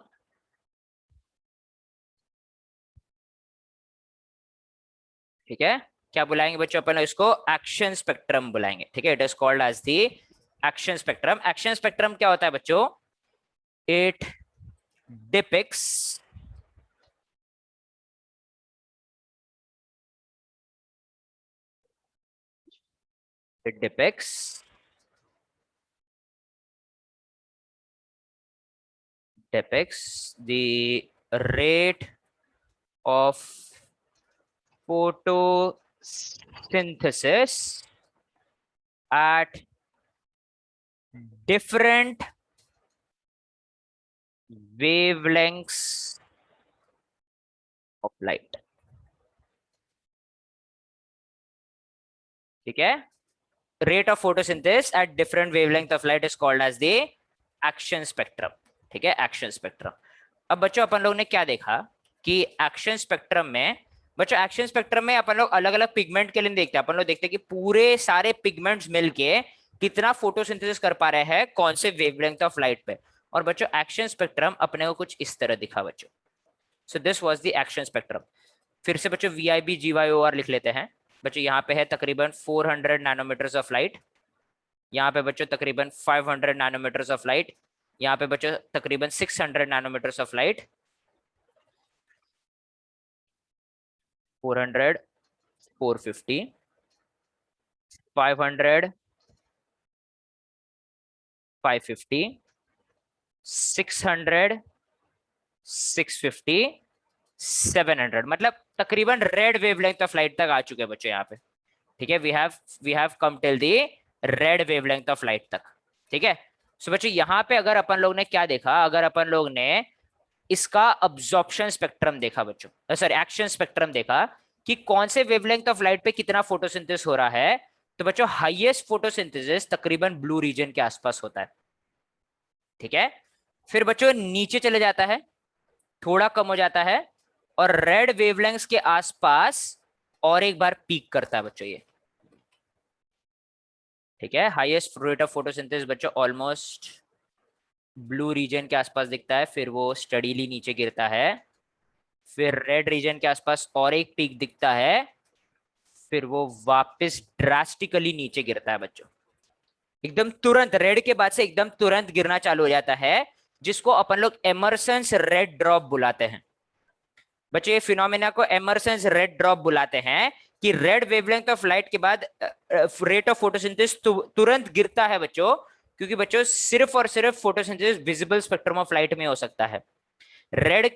ठीक है। क्या बुलाएंगे बच्चों अपन लोग इसको, एक्शन स्पेक्ट्रम बुलाएंगे, ठीक है। It is called as the action spectrum. Action spectrum क्या होता है बच्चों, it depicts it depicts the rate of photosynthesis at different wavelengths of light, ठीक है। rate of photosynthesis at different wavelength of light is called as the action spectrum, ठीक है, action spectrum। अब बच्चों अपन लोग ने क्या देखा कि एक्शन स्पेक्ट्रम में, बच्चों एक्शन स्पेक्ट्रम में अपन लोग अलग अलग पिगमेंट के लिए देखते हैं, अपन लोग देखते हैं कि पूरे सारे पिगमेंट्स मिलके कितना फोटोसिंथेसिस कर पा रहे हैं कौन से वेवलेंथ ऑफ लाइट पे। और बच्चों एक्शन स्पेक्ट्रम अपने को कुछ इस तरह दिखा बच्चों। So this was the action spectrum. फिर से बच्चों VIB GYOR लिख लेते हैं। बच्चों यहाँ पे है तकरीबन 400 नैनोमीटर्स ऑफ लाइट, यहाँ पे बच्चों तकरीबन 500 नैनोमीटर्स ऑफ लाइट, यहाँ पे बच्चों तकरीबन 600 नैनोमीटर्स ऑफ लाइट, 400, 450, 500, 550, 600, 650, 700, मतलब तकरीबन रेड वेवलेंथ ऑफ लाइट तक आ चुके हैं बच्चों यहाँ पे। ठीक है, we have come till the red wavelength of light तक। ठीक है, सो बच्चों यहाँ पे अगर अपन लोग ने क्या देखा, अगर अपन लोग ने इसका अब्जॉर्प्शन स्पेक्ट्रम देखा बच्चों, सॉरी एक्शन स्पेक्ट्रम देखा कि कौन से वेवलेंथ ऑफ लाइट पे कितना फोटोसिंथेसिस हो रहा है, तो बच्चों हाईएस्ट फोटोसिंथेसिस तकरीबन ब्लू रीजन के आसपास होता है। ठीक है, फिर बच्चों नीचे चले जाता है, थोड़ा कम हो जाता है, और रेड वेवलेंथ्स के आसपास और एक बार पीक करता है बच्चों ये। ठीक है, हाईएस्ट रेट ऑफ फोटोसिंथेसिस बच्चों ऑलमोस्ट ब्लू रीजन के आसपास दिखता है, फिर वो स्टडीली नीचे गिरता है, फिर रेड रीजन के आसपास और एक पीक दिखता है, फिर वो वापस ड्रास्टिकली नीचे गिरता है बच्चों, एकदम तुरंत रेड के बाद से एकदम तुरंत गिरना चालू हो जाता है, जिसको अपन लोग एमरसन्स रेड ड्रॉप बुलाते हैं। बच्चों ये फिनोमेना को एमरसन्स रेड ड्रॉप बुलाते हैं कि रेड वेवलेंथ ऑफ लाइट के बाद रेट ऑफ फोटोसिंथेसिस तुरंत गिरता है बच्चों, क्योंकि बच्चों सिर्फ और सिर्फ photosynthesis visible spectrum of light में हो सकता है। रेड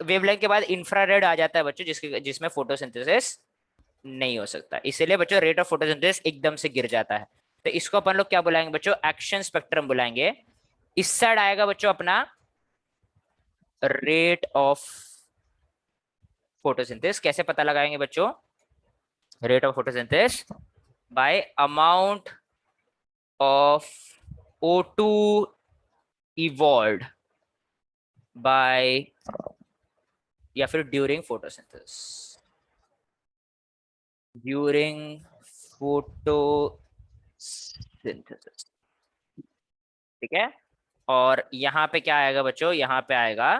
वेवलेंथ के बाद इंफ्रारेड आ जाता है बच्चों, जिसमें फोटोसिंथेसिस नहीं हो सकता, इसीलिए बच्चों रेट ऑफ फोटोसिंथेसिस एकदम से गिर जाता है। तो इसको अपन लोग क्या बुलाएंगे बच्चों, एक्शन स्पेक्ट्रम बुलाएंगे। इस साइड आएगा बच्चों अपना रेट ऑफ फोटोसिंथेसिस, कैसे पता लगाएंगे बच्चों, rate of photosynthesis by amount of O2 evolved by, या फिर ड्यूरिंग फोटोसिंथेसिस, ड्यूरिंग फोटोसिंथेसिस। ठीक है, और यहाँ पे क्या आएगा बच्चों, यहाँ पे आएगा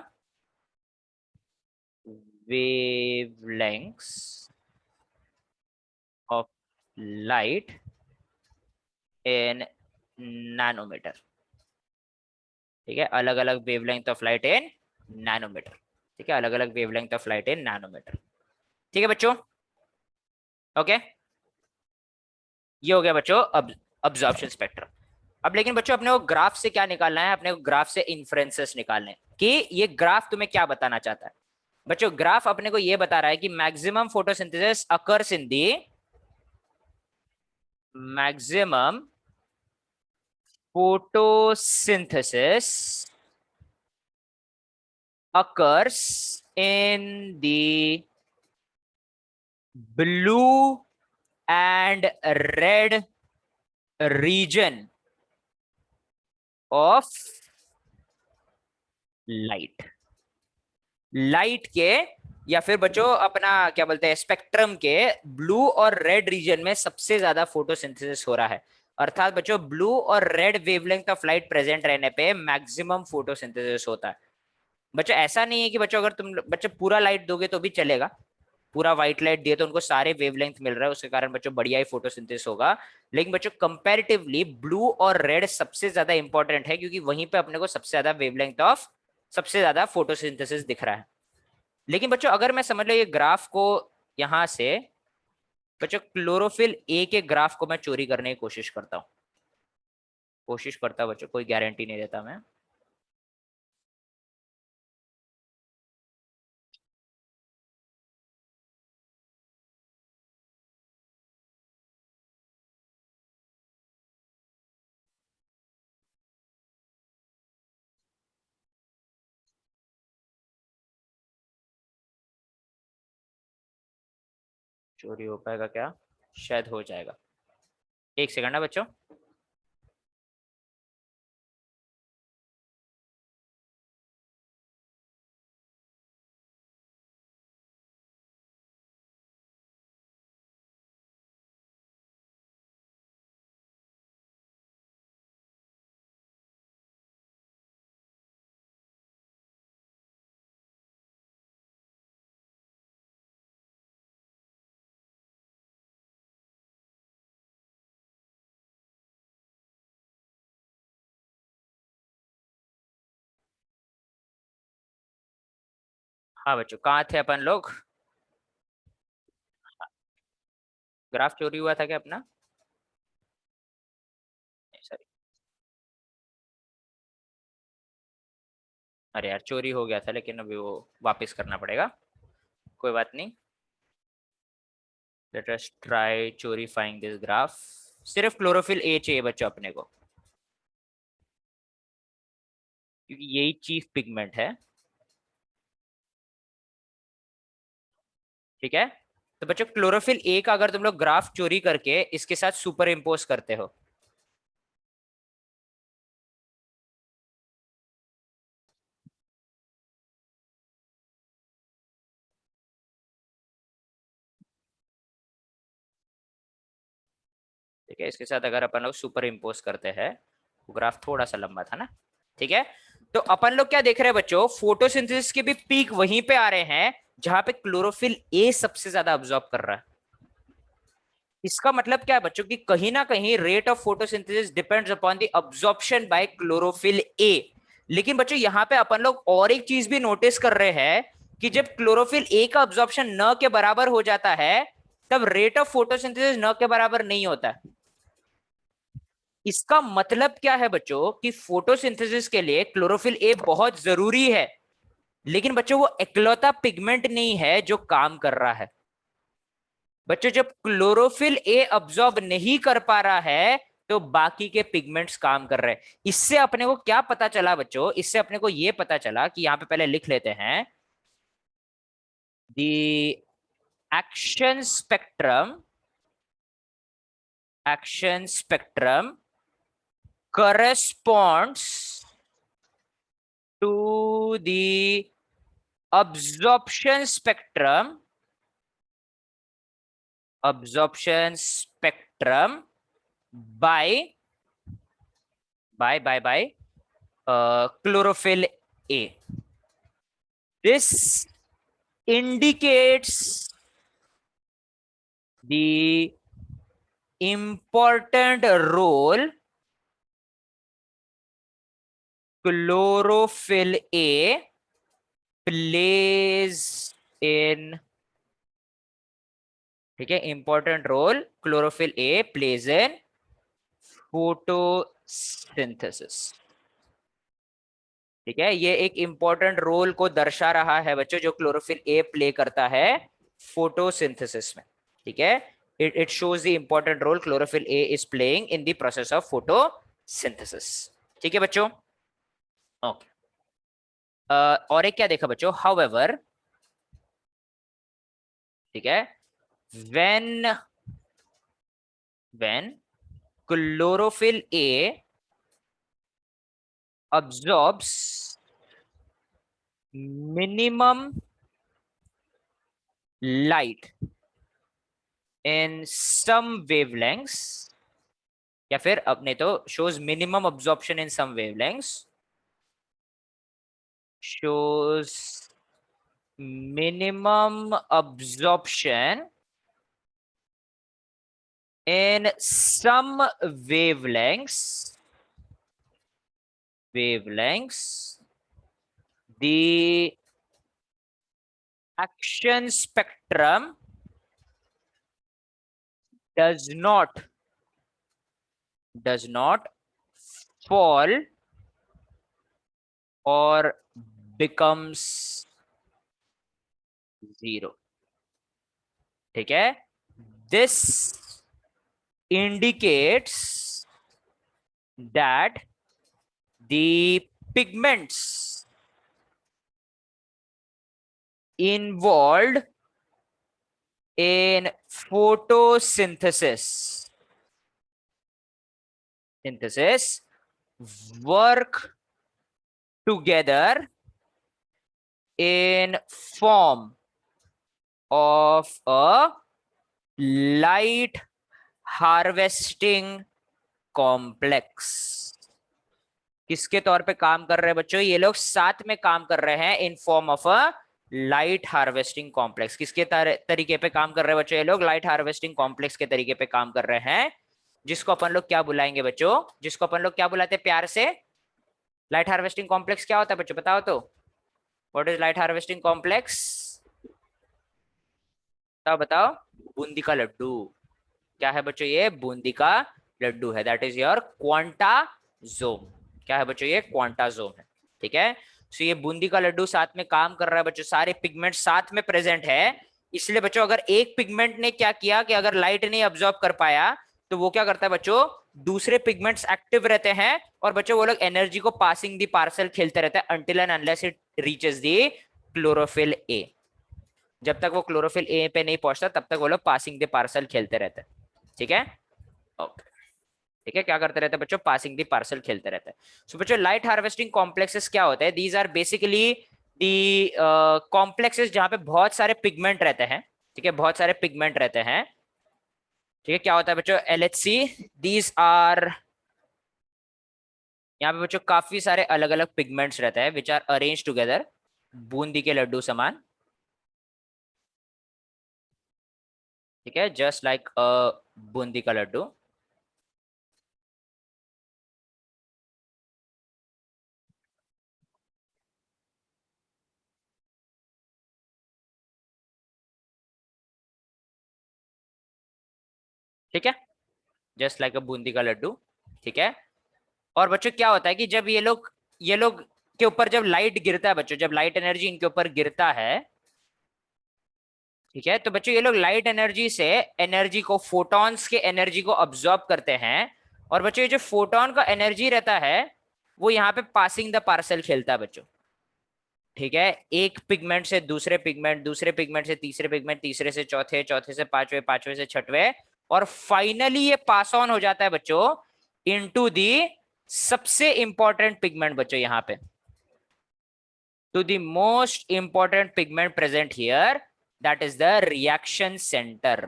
wavelengths of light in nanometer। ठीक है, अलग अलग wavelength of light in nanometer. ठीक है, अलग अलग wavelength of light in nanometer. ठीक है बच्चों, ओके, ये हो गया बच्चों अब अब्जॉर्प्शन स्पेक्ट्रम। अब लेकिन बच्चों अपने को ग्राफ से क्या निकालना है, अपने को ग्राफ से इन्फ्रेंसेस निकालने हैं कि ये ग्राफ तुम्हें क्या बताना चाहता है। बच्चों ग्राफ अपने को ये बता रहा है कि maximum photosynthesis occurs in the, maximum photosynthesis occurs in the blue and red region of light। Light के, या फिर बच्चों अपना क्या बोलते हैं, स्पेक्ट्रम के ब्लू और रेड रीजन में सबसे ज्यादा फोटोसिंथेसिस हो रहा है। अर्थात बच्चों ब्लू और red wavelength of light present रहने पे मैक्सिमम फोटोसिंथेसिस होता है। बच्चों ऐसा नहीं है कि बच्चों अगर तुम बच्चों पूरा लाइट दोगे तो भी चलेगा, पूरा व्हाइट लाइट दिए तो उनको सारे वेवलेंथ मिल रहा है, उसके कारण बच्चों बढ़िया ही फोटोसिंथेसिस होगा। लेकिन बच्चों कंपैरेटिवली ब्लू और रेड सबसे ज्यादा इंपॉर्टेंट है, क्योंकि वहीं पे अपने को सबसे ज्यादा वेवलेंथ ऑफ, सबसे ज्यादा फोटोसिंथेसिस दिख रहा है। लेकिन बच्चों अगर मैं समझ लो ये ग्राफ को यहां से, बच्चों क्लोरोफिल ए के ग्राफ को मैं चोरी करने की कोशिश करता हूँ, कोशिश करता बच्चों, कोई गारंटी नहीं देता मैं। चोरी हो पाएगा क्या, शायद हो जाएगा, एक सेकंड ना बच्चों। हाँ बच्चों, कहाँ थे अपन लोग? ग्राफ चोरी हुआ था क्या अपना? सॉरी, अरे यार चोरी हो गया था, लेकिन अभी वो वापस करना पड़ेगा, कोई बात नहीं। Let us try clarifying this graph. सिर्फ क्लोरोफिल ए चाहिए बच्चों अपने को, क्योंकि यही चीफ पिगमेंट है। ठीक है, तो बच्चों क्लोरोफिल ए का अगर तुम लोग ग्राफ चोरी करके इसके साथ सुपर इम्पोज करते हो, ठीक है, इसके साथ अगर अपन लोग सुपर इम्पोज करते हैं, वो ग्राफ थोड़ा सा लंबा था ना, ठीक है। तो अपन लोग क्या देख रहे हैं बच्चों, फोटोसिंथेसिस के भी पीक वहीं पे आ रहे हैं जहां पे क्लोरोफिल ए सबसे ज्यादा अब्सॉर्ब कर रहा है। इसका मतलब क्या है बच्चों, कि कहीं ना कहीं rate of photosynthesis depends upon the absorption by chlorophyll A. लेकिन बच्चों यहाँ पे अपन लोग और एक चीज भी नोटिस कर रहे हैं कि जब क्लोरोफिल ए का अब्सॉर्प्शन न के बराबर हो जाता है, तब रेट ऑफ फोटोसिंथेसिस न के बराबर नहीं होता है। इसका मतलब क्या है बच्चों, कि फोटोसिंथेसिस के लिए क्लोरोफिल ए बहुत जरूरी है, लेकिन बच्चों वो इकलौता पिगमेंट नहीं है जो काम कर रहा है। बच्चों जब क्लोरोफिल ए अब्सॉर्ब नहीं कर पा रहा है, तो बाकी के पिगमेंट्स काम कर रहे हैं। इससे अपने को क्या पता चला बच्चों, इससे अपने को यह पता चला कि यहां पे पहले लिख लेते हैं, the action spectrum, action spectrum corresponds to the absorption spectrum, absorption spectrum by chlorophyll A. This indicates the important role chlorophyll A plays in, ठीक है, important role chlorophyll a plays in photosynthesis. ठीक है, ये एक इंपॉर्टेंट रोल को दर्शा रहा है बच्चों, जो क्लोरोफिल ए प्ले करता है फोटोसिंथेसिस में। ठीक है, it shows the important role chlorophyll a is playing in the process of photosynthesis. ठीक है बच्चों, ओके। और एक क्या देखा बच्चों, हाउएवर, ठीक है, when when chlorophyll A absorbs minimum light in some wavelengths, या फिर अपने तो shows minimum absorption in some wavelengths, shows minimum absorption in some wavelengths, the action spectrum does not fall or becomes zero. ठीक है, this indicates that the pigments involved in photosynthesis work together in form of a light harvesting complex। किसके तौर पे काम कर रहे हैं बच्चों, ये लोग साथ में काम कर रहे हैं in form of a light harvesting complex. किसके तरीके पे काम कर रहे हैं बच्चों, ये लोग लाइट हार्वेस्टिंग कॉम्प्लेक्स के तरीके पे काम कर रहे हैं, जिसको अपन लोग क्या बुलाएंगे बच्चों, जिसको अपन लोग क्या बुलाते हैं प्यार से, लाइट हार्वेस्टिंग कॉम्प्लेक्स क्या होता है बच्चों बताओ तो। What is light harvesting complex? बताओ। बूंदी का लड्डू। क्या है बच्चों? ये बूंदी का लड्डू है। That is your quantasome. क्या है बच्चों? ये क्वांटाजोम है। ठीक है। सो ये बूंदी का लड्डू साथ में काम कर रहा है बच्चों, सारे पिगमेंट साथ में प्रेजेंट है। इसलिए बच्चों अगर एक पिगमेंट ने क्या किया कि अगर लाइट नहीं ऑब्जॉर्ब कर पाया तो वो क्या करता है बच्चों, दूसरे पिगमेंट्स एक्टिव रहते हैं और बच्चों वो लोग एनर्जी को पासिंग दी पार्सल खेलते रहते हैं until and unless it reaches the chlorophyll A. जब तक वो क्लोरोफिल ए पे नहीं पहुंचता तब तक वो लोग पासिंग द पार्सल खेलते रहते हैं। ठीक है। ओके। ठीक है। क्या करते रहते हैं बच्चों? पासिंग द पार्सल खेलते रहते हैं। सो बच्चों लाइट हार्वेस्टिंग कॉम्प्लेक्सेस क्या होते हैं? These are basically the complexes जहां पे बहुत सारे पिगमेंट रहते हैं। ठीक है, बहुत सारे पिगमेंट रहते हैं। ठीक है। क्या होता है बच्चों? LHC। दीज आर, यहाँ पे बच्चों काफी सारे अलग अलग पिगमेंट्स रहते हैं which are arrange together, boondi के लड्डू समान। ठीक है, जस्ट लाइक बूंदी का लड्डू। ठीक है, जस्ट लाइक अ बूंदी का लड्डू। ठीक है। और बच्चों क्या होता है कि जब ये लोग के ऊपर जब लाइट गिरता है बच्चों, जब लाइट एनर्जी इनके ऊपर गिरता है, ठीक है, तो बच्चों ये लोग लाइट एनर्जी से एनर्जी को, फोटॉन्स के एनर्जी को ऑब्जॉर्ब करते हैं। और बच्चों ये जो फोटोन का एनर्जी रहता है वो यहाँ पे पासिंग द पार्सल खेलता है बच्चों। ठीक है, एक पिगमेंट से दूसरे पिगमेंट, दूसरे पिगमेंट से तीसरे पिगमेंट, तीसरे से चौथे, चौथे से पांचवे, पांचवे से छठवे, और फाइनली ये पास ऑन हो जाता है बच्चों इनटू दी सबसे इंपॉर्टेंट पिगमेंट बच्चों, यहाँ पे to the most important pigment present here, that is the reaction center।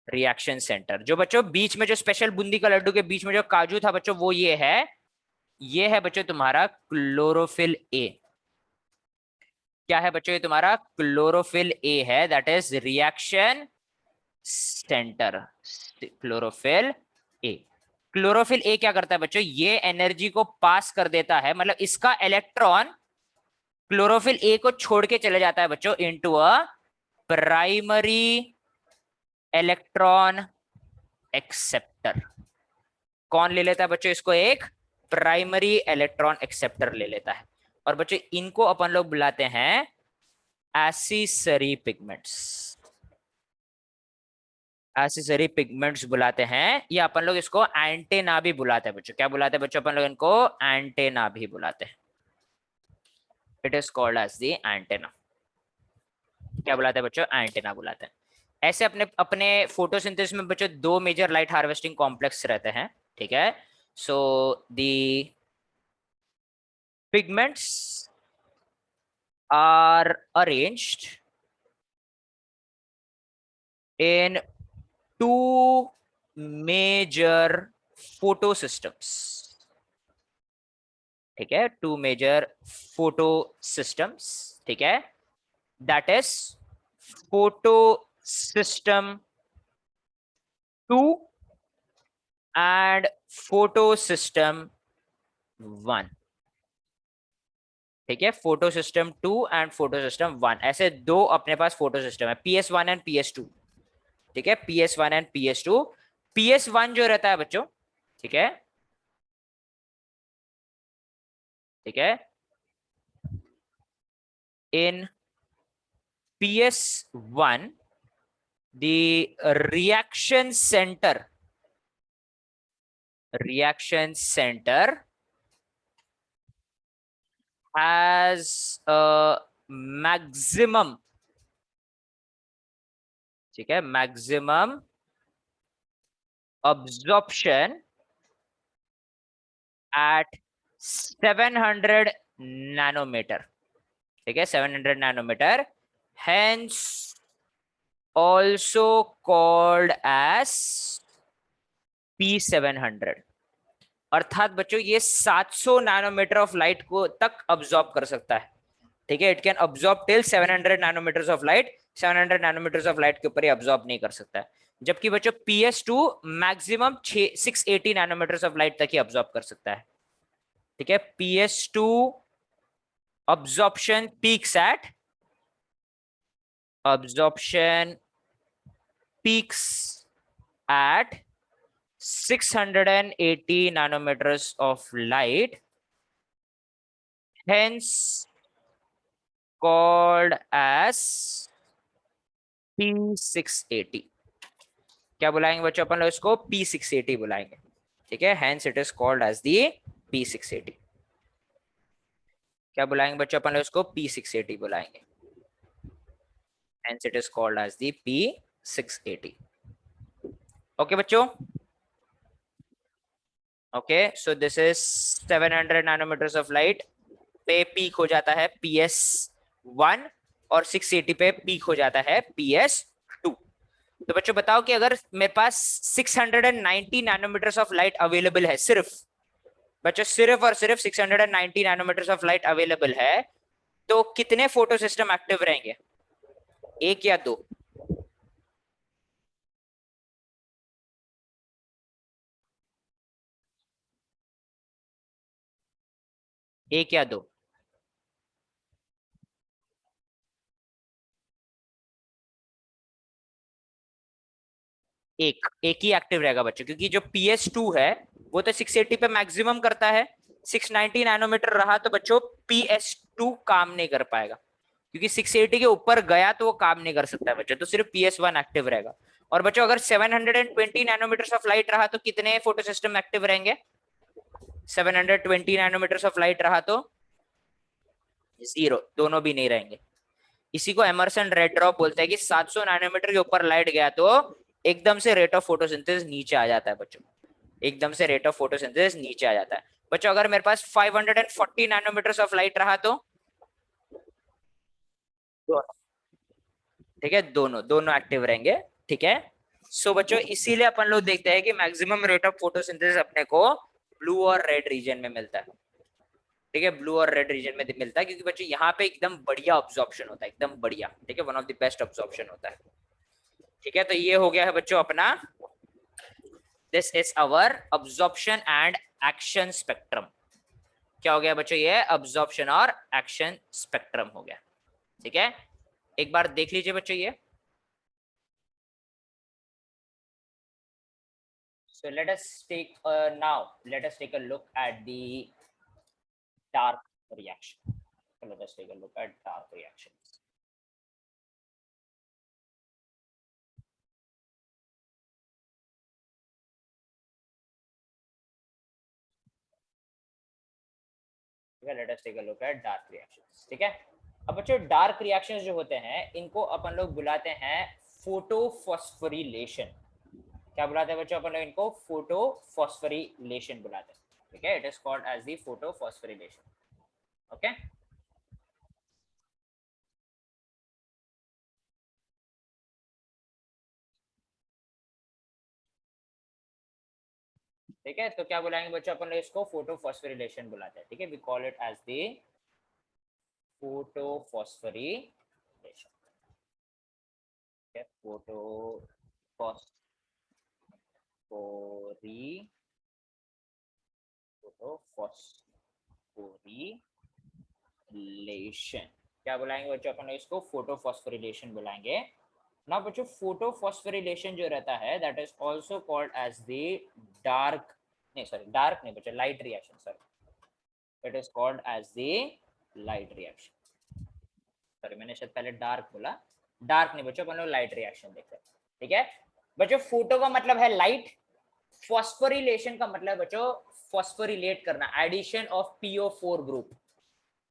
Reaction centre जो बच्चों बीच में, जो स्पेशल बूंदी का लड्डू के बीच में जो काजू था बच्चों, वो ये है बच्चों तुम्हारा क्लोरोफिल ए। क्या है बच्चों? ये तुम्हारा क्लोरोफिल ए है, that is reaction centre. Chlorophyll A. Chlorophyll A क्या करता है बच्चों? ये एनर्जी को पास कर देता है, मतलब इसका इलेक्ट्रॉन क्लोरोफिल ए को छोड़ के चले जाता है बच्चों into a primary electron acceptor. कौन ले लेता है बच्चों इसको? एक प्राइमरी इलेक्ट्रॉन एक्सेप्टर ले लेता है। और बच्चों इनको अपन लोग बुलाते हैं एसिसरी पिगमेंट्स। एसिसरी पिगमेंट्स बुलाते हैं, या अपन लोग इसको एंटेना भी बुलाते हैं बच्चों। क्या बुलाते हैं बच्चों? अपन लोग इनको एंटेना भी बुलाते हैं। It is called as the antenna. क्या बुलाते हैं बच्चों? एंटेना बुलाते हैं। ऐसे अपने अपने फोटोसिंथेसिस में बच्चों दो मेजर लाइट हार्वेस्टिंग कॉम्प्लेक्स रहते हैं। ठीक है। So the pigments are arranged in two major photosystems. ठीक है, टू मेजर फोटो सिस्टम्स। ठीक है, that is photosystem 2 and photosystem 1। ठीक है, photosystem 2 and photosystem 1, ऐसे दो अपने पास फोटो सिस्टम है, PS1 एंड PS2। ठीक है, PS1 एंड PS2। PS1 जो रहता है बच्चों, ठीक है, ठीक है, इन PS1 the reaction center has a maximum, ठीक है, maximum absorption at 700 nanometer। ठीक है, 700 nanometer, hence also called as P700। अर्थात बच्चों ये 700 नैनोमीटर ऑफ लाइट को तक अब्सॉर्ब कर सकता है। ठीक है, it can absorb till 700 nanometres of light. 700 nanometres of light के ऊपर ही अब्सॉर्ब नहीं कर सकता है। जबकि बच्चों PS2 maximum 680 nanometres of light तक ही अब्सॉर्ब कर सकता है। ठीक है, PS2 absorption peaks at 680 nanometers of light, hence called as P680. क्या बुलाएंगे बच्चों अपन लोग इसको? P680 बुलाएंगे, ठीक है। hence it is called as the P680. क्या बुलाएंगे बच्चों अपन लोग इसको? P680 बुलाएंगे, hence it is called as the P680. Okay बच्चों, okay so this is 700 nanometres of light पे पीक हो जाता है PS1 और 680 पे पीक हो जाता है PS2। तो बच्चों बताओ कि अगर मेरे पास 690 नैनोमीटर्स ऑफ लाइट अवेलेबल है, सिर्फ बच्चों सिर्फ और सिर्फ 690 नैनोमीटर्स ऑफ लाइट अवेलेबल है, तो कितने फोटो सिस्टम एक्टिव रहेंगे? एक या दो? एक या दो? एक ही एक्टिव रहेगा बच्चों, क्योंकि जो PS2 है वो तो 680 पे मैक्सिमम करता है, 690 नैनोमीटर रहा तो बच्चों PS2 काम नहीं कर पाएगा, क्योंकि 680 के ऊपर गया तो वो काम नहीं कर सकता है बच्चों, तो सिर्फ PS1 एक्टिव रहेगा। और बच्चों अगर 720 नैनोमीटर ऑफ लाइट रहा तो कितने फोटो सिस्टम एक्टिव रहेंगे? 720 नैनोमीटर ऑफ लाइट रहा तो जीरो, दोनों भी नहीं रहेंगे। इसी को एमर्सन रेड ड्रॉप बोलते हैं कि 700 नैनोमीटर के ऊपर लाइट गया तो एकदम से रेट ऑफ फोटोसिंथेसिस नीचे आ जाता है बच्चों, एकदम से रेट ऑफ फोटोसिंथेसिस नीचे आ जाता है बच्चों। अगर मेरे पास 540 नैनोमीटर ऑफ लाइट रहा तो ठीक है, दोनों दोनों एक्टिव रहेंगे, ठीक है। सो बच्चों इसीलिए अपन लोग देखते हैं कि मैक्सिमम रेट ऑफ फोटोसिंथेसिस अपने को ब्लू और रेड रीजन में मिलता है, ठीक है, ब्लू और रेड रीजन में मिलता है, क्योंकि बच्चों यहाँ पे एकदम बढ़िया ऑब्जॉर्प्शन होता है, एकदम बढ़िया, ठीक है, one of the best absorption होता है, ठीक है। तो ये हो गया है बच्चों अपना, this is our absorption and action spectrum. क्या हो गया बच्चों? ये अब्जॉर्प्शन और एक्शन स्पेक्ट्रम हो गया, ठीक है। एक बार देख लीजिए बच्चों ये। So let us take let us take a look at the dark reaction. So let us take a look at dark reactions. Okay, let us take a look at dark reactions. ठीक है। अब बच्चों डार्क रिएक्शंस जो होते हैं इनको अपन लोग बुलाते हैं फोटोफॉस्फोरिलेशन। क्या बुलाते हैं बच्चों अपन लोग इनको? फोटोफॉस्फोरिलेशन बुलाते हैं, ठीक है। It is called as the photophosphorylation. Okay, ठीक है। तो क्या बुलाएंगे बच्चों अपन लोग इसको? फोटोफॉस्फोरिलेशन बुलाते हैं, ठीक है। We call it as the photophosphorylation, photophosphorylation क्या बुलाएंगे बच्चों अपन लोग इसको? फोटोफॉस्फोरिलेशन बुलाएंगे ना बच्चों। फोटोफॉस्फोरिलेशन जो रहता है that is also called as the dark, नहीं सॉरी डार्क नहीं बच्चों, light reaction, sorry, it is called as the light reaction. Sorry मैंने शायद पहले डार्क बोला, डार्क नहीं बच्चों, अपन लोग लाइट रिएक्शन देखते हैं, ठीक है। बच्चों फोटो का मतलब है लाइट, फॉस्फोरिलेशन का मतलब बच्चों फॉस्फोरिलेट करना, एडिशन ऑफ PO4 ग्रुप,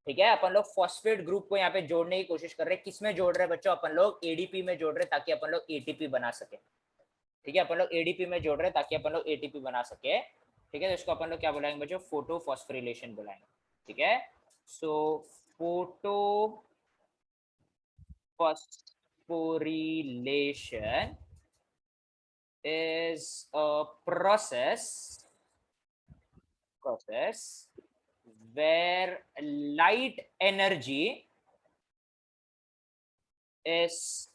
ठीक है। अपन लोग फॉस्फेट ग्रुप को यहाँ पे जोड़ने की कोशिश कर रहे हैं। किसमें जोड़ रहे हैं बच्चों? अपन लोग ADP में जोड़ रहे हैं ताकि अपन लोग ATP बना सके, ठीक है। अपन लोग ADP में जोड़ रहे हैं ताकि अपन लोग ATP बना सके, ठीक है। तो इसको अपन लोग क्या बुलाएंगे बच्चों? फोटोफॉस्फोरिलेशन बुलाएंगे, ठीक है। So photo phosphorylation is a process where light energy is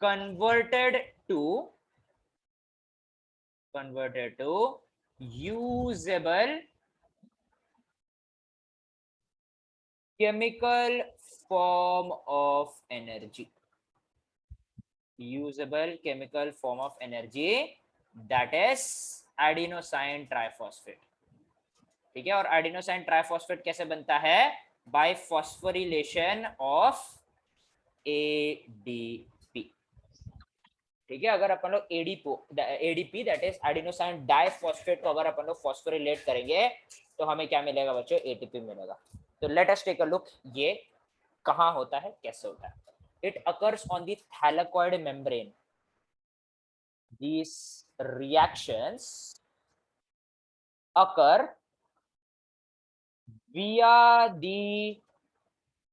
converted to usable chemical form of energy, usable chemical form of energy, that is adenosine triphosphate. ठीक है, और एडिनोसाइन ट्राइफॉस्फेट कैसे बनता है? By phosphorylation of ADP. ठीक है, अगर अपन लोग ADP that is adenosine diphosphate को अगर अपन लोग फॉस्फोरिलेट करेंगे तो हमें क्या मिलेगा बच्चों? एटीपी मिलेगा। तो let us take a look, ये कहाँ होता है, कैसे होता है? It occurs on the thylakoid membrane. These reactions occur via the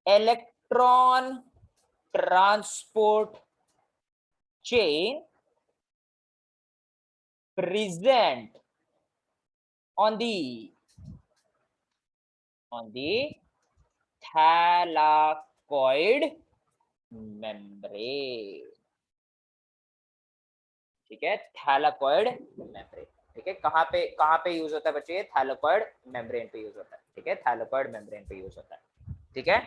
electron transport chain present on the thylakoid membrane। ठीक है, थैलाकॉइड मेम्ब्रेन। ठीक है, कहाँ पे यूज होता है बच्चे? ये थैलाकॉइड मेम्ब्रेन पे यूज होता है। ठीक है, थैलाकॉइड मेम्ब्रेन पे यूज होता है। ठीक है,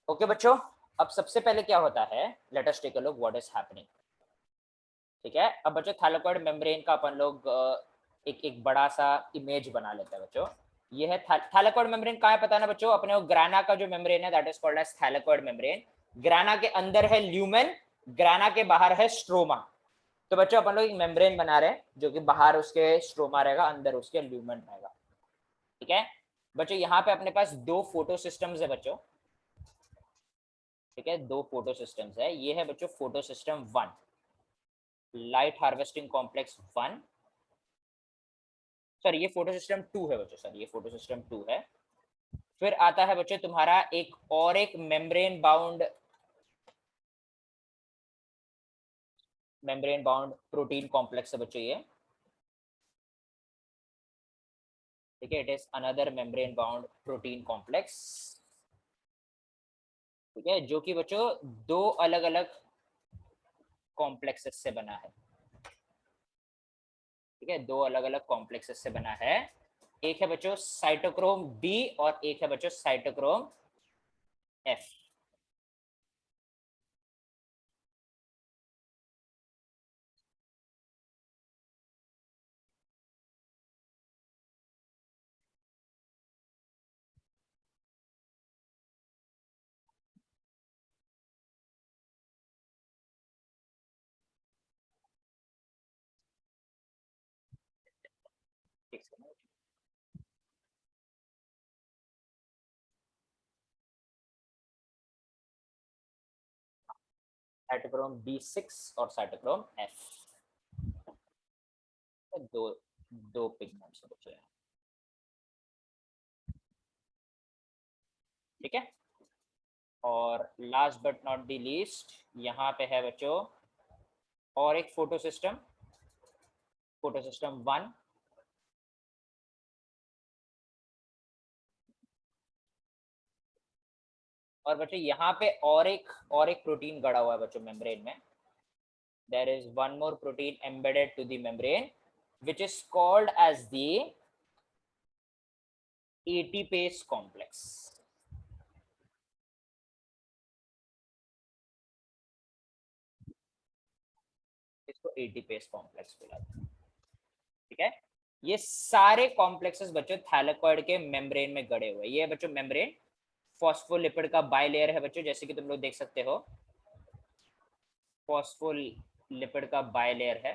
ओके बच्चों, अब सबसे पहले क्या होता है, let us take a look what is happening. ठीक है, अब बच्चों थैलाकॉइड मेम्ब्रेन का अपन लोग एक बड़ा सा इमेज बना लेते हैं बच्चों। ये है थैलाकॉइड मेम्ब्रेन। कहाँ है पता है ना बच्चों? अपने ग्राना का जो मेम्ब्रेन है that is called as thylakoid membrane. Grana के अंदर है ल्यूमेन, ग्राना के बाहर है स्ट्रोमा। तो बच्चों अपन लोग एक मेम्ब्रेन बना रहे हैं जो कि बाहर उसके स्ट्रोमा रहेगा, अंदर उसके ल्यूमेन रहेगा। ठीक है बच्चों, यहाँ पे अपने पास दो फोटो सिस्टम्स है बच्चों। ठीक है, दो फोटो सिस्टम्स है। ये है बच्चों photo system 1, light harvesting complex 1। Sir ये फोटो सिस्टम 2 है बच्चों, सर ये फोटो सिस्टम 2 है। फिर आता है बच्चों तुम्हारा एक मेम्ब्रेन बाउंड प्रोटीन कॉम्प्लेक्स है बच्चों ये। ठीक है, it is another membrane bound protein complex. ठीक है, जो कि बच्चों दो अलग अलग कॉम्प्लेक्सेस से बना है। ठीक है, दो अलग अलग कॉम्प्लेक्सेस से बना है। एक है बच्चों साइटोक्रोम बी और एक है बच्चों साइटोक्रोम एफ। साइटोक्रोम B6 और साइटोक्रोम एफ, दो दो पिगमेंट्स बचे हैं। ठीक है, और last but not the least यहाँ पे है बच्चों और एक फोटो सिस्टम 1। और बच्चों यहाँ पे और एक प्रोटीन गड़ा हुआ है बच्चों मेम्ब्रेन में। there is one more protein embedded to the membrane which is called as the ATPase complex। इसको ATPase complex बुलाते हैं। ठीक है, ये सारे कॉम्प्लेक्सेस बच्चों थैलेकॉइड के मेम्ब्रेन में गड़े हुए। ये बच्चों मेम्ब्रेन फॉस्फोलिपिड का बाइलेयर है बच्चों, जैसे कि तुम लोग देख सकते हो फॉस्फोलिपिड का बाइलेयर है।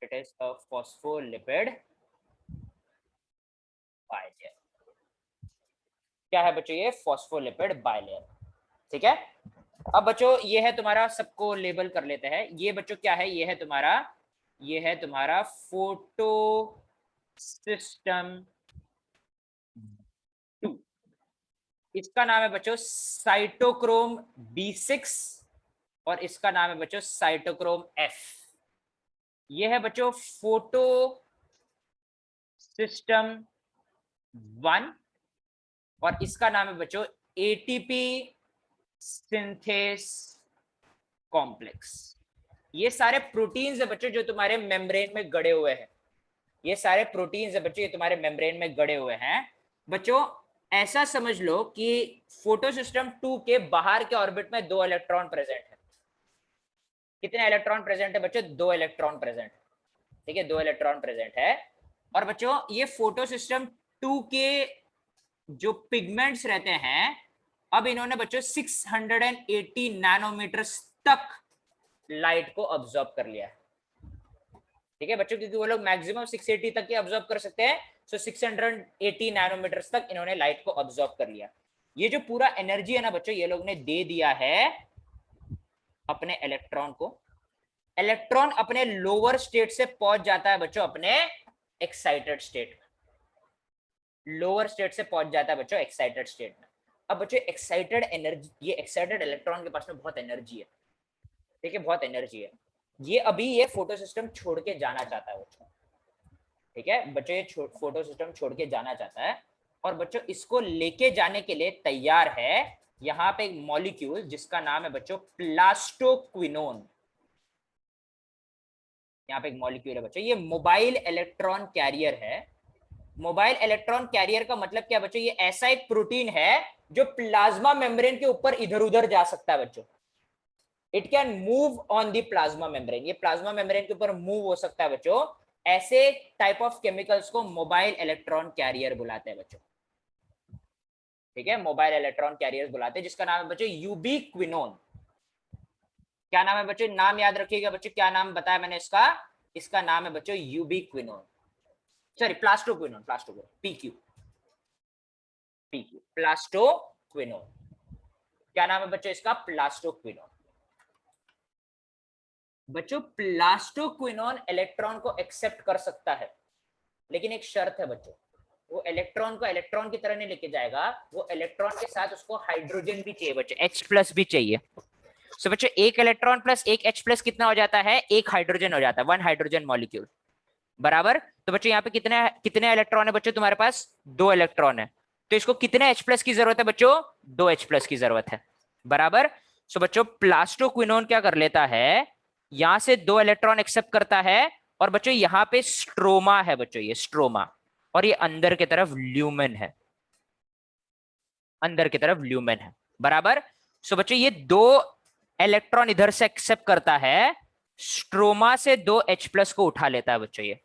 It is a phospholipid bilayer. क्या है बच्चों? ये फॉस्फोलिपिड बाइलेयर। ठीक है, अब बच्चों ये है तुम्हारा, सबको लेबल कर लेते हैं। ये बच्चों क्या है? ये है तुम्हारा फोटो सिस्टम 2। इसका नाम है बच्चों साइटोक्रोम B6 और इसका नाम है बच्चों साइटोक्रोम F। ये है बच्चों फोटो सिस्टम 1 और इसका नाम है बच्चों ATP सिंथेस कॉम्प्लेक्स। ये सारे प्रोटीन्स है बच्चों जो तुम्हारे मेम्ब्रेन में गड़े हुए हैं, ये सारे प्रोटीन्स है बच्चों ये तुम्हारे मेम्ब्रेन में गड़े हुए हैं बच्चों। ऐसा समझ लो कि फोटो सिस्टम 2 के बाहर के ऑर्बिट में 2 इलेक्ट्रॉन प्रेजेंट है। कितने इलेक्ट्रॉन प्रेजेंट है बच्चों? 2 इलेक्ट्रॉन प्रेजेंट है, ठीक है, 2 इलेक्ट्रॉन प्रेजेंट है। और बच्चों ये फोटो सिस्टम 2 के जो पिगमेंट्स रहते हैं, अब इन्होंने बच्चों 680 नैनोमीटर तक लाइट को ऑब्जॉर्ब कर लिया है, ठीक है बच्चों, क्योंकि वो लोग मैक्सिमम 680 तक ही ऑब्जॉर्ब कर सकते हैं। सो 680 नैनोमीटर तक इन्होंने लाइट को ऑब्जॉर्ब कर लिया। ये जो पूरा एनर्जी है ना बच्चों, ये लोग ने दे दिया है अपने इलेक्ट्रॉन को। इलेक्ट्रॉन अपने लोअर स्टेट से पहुंच जाता है बच्चों अपने एक्साइटेड स्टेट में, लोअर स्टेट से पहुंच जाता है बच्चों एक्साइटेड स्टेट में। अब बच्चों एक्साइटेड एनर्जी, ये एक्साइटेड इलेक्ट्रॉन के पास में बहुत एनर्जी है, ठीक है, बहुत एनर्जी है। ये अभी ये फोटो सिस्टम छोड़ के जाना चाहता है बच्चों, ठीक है बच्चों, ये फोटो सिस्टम छोड़ के जाना चाहता है। और बच्चों इसको लेके जाने के लिए तैयार है यहाँ पे एक मॉलिक्यूल जिसका नाम है बच्चों प्लास्टोक्विनोन। यहाँ पे एक मॉलिक्यूल है बच्चों, ये मोबाइल इलेक्ट्रॉन कैरियर है। मोबाइल इलेक्ट्रॉन कैरियर का मतलब क्या बच्चों? ये ऐसा एक प्रोटीन है जो प्लाज्मा मेम्ब्रेन के ऊपर इधर उधर जा सकता है बच्चों। It can move on the plasma membrane, ये प्लाज्मा मेम्ब्रेन के ऊपर मूव हो सकता है बच्चों। ऐसे टाइप ऑफ केमिकल्स को मोबाइल इलेक्ट्रॉन कैरियर बुलाते हैं बच्चों, ठीक है, मोबाइल इलेक्ट्रॉन कैरियर बुलाते हैं, जिसका नाम है बच्चों यूबिक्विनोन। क्या नाम है बच्चों? नाम याद रखिएगा बच्चों, क्या नाम बताया मैंने इसका? इसका नाम है बच्चों यूबिक्विनोन, sorry plastoquinone, plastoquinone, PQ, PQ, plastoquinone. क्या नाम है बच्चों इसका? प्लास्टोक्विनोन। बच्चों प्लास्टोक्विनोन इलेक्ट्रॉन को एक्सेप्ट कर सकता है, लेकिन एक शर्त है बच्चों, वो इलेक्ट्रॉन को इलेक्ट्रॉन की तरह नहीं लेके जाएगा, वो इलेक्ट्रॉन के साथ उसको हाइड्रोजन भी चाहिए बच्चों, H+ भी चाहिए। सो बच्चों एक इलेक्ट्रॉन प्लस एक H+ कितना हो जाता है? एक हाइड्रोजन हो जाता है, 1 हाइड्रोजन मॉलिक्यूल, बराबर। तो बच्चों यहाँ पे कितने कितने इलेक्ट्रॉन है बच्चों तुम्हारे पास? 2 इलेक्ट्रॉन है, तो इसको कितने H+ की जरूरत है बच्चों? 2 H+ की जरूरत है, बराबर। सो बच्चों प्लास्टोक्विनोन क्या कर लेता है, यहां से 2 इलेक्ट्रॉन एक्सेप्ट करता है, और बच्चों यहाँ पे स्ट्रोमा है बच्चों, ये स्ट्रोमा, और ये अंदर की तरफ ल्यूमेन है, अंदर की तरफ ल्यूमेन है, बराबर। सो बच्चों ये 2 इलेक्ट्रॉन इधर से एक्सेप्ट करता है, स्ट्रोमा से 2 H+ को उठा लेता है बच्चों ये,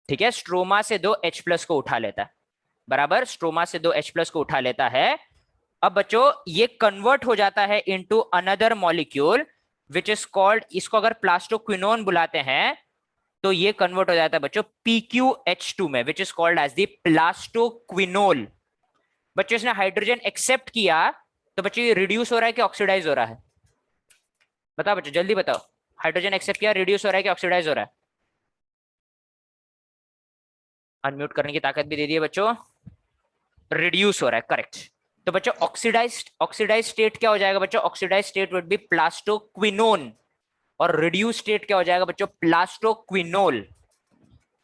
ठीक है, स्ट्रोमा से 2 H+ को उठा लेता है, बराबर, स्ट्रोमा से 2 H+ को उठा लेता है। अब बच्चों ये कन्वर्ट हो जाता है into another molecule which is called, इसको अगर प्लास्टोक्विनोन बुलाते हैं तो ये कन्वर्ट हो जाता है बच्चों PQH2 में, which is called as the plastoquinol. बच्चों इसने हाइड्रोजन एक्सेप्ट किया, तो बच्चों ये रिड्यूस हो रहा है कि ऑक्सीडाइज हो रहा है? बताओ बच्चों जल्दी बताओ, हाइड्रोजन एक्सेप्ट किया, रिड्यूस हो रहा है कि ऑक्सीडाइज हो रहा है? अनम्यूट करने की ताकत भी दे दी है बच्चों, रिड्यूस हो रहा है, करेक्ट। तो बच्चों ऑक्सीडाइज स्टेट क्या हो जाएगा बच्चों? Oxidize state would be plastoquinone, और रिड्यूस स्टेट क्या हो जाएगा बच्चों? प्लास्टोक्विनोल।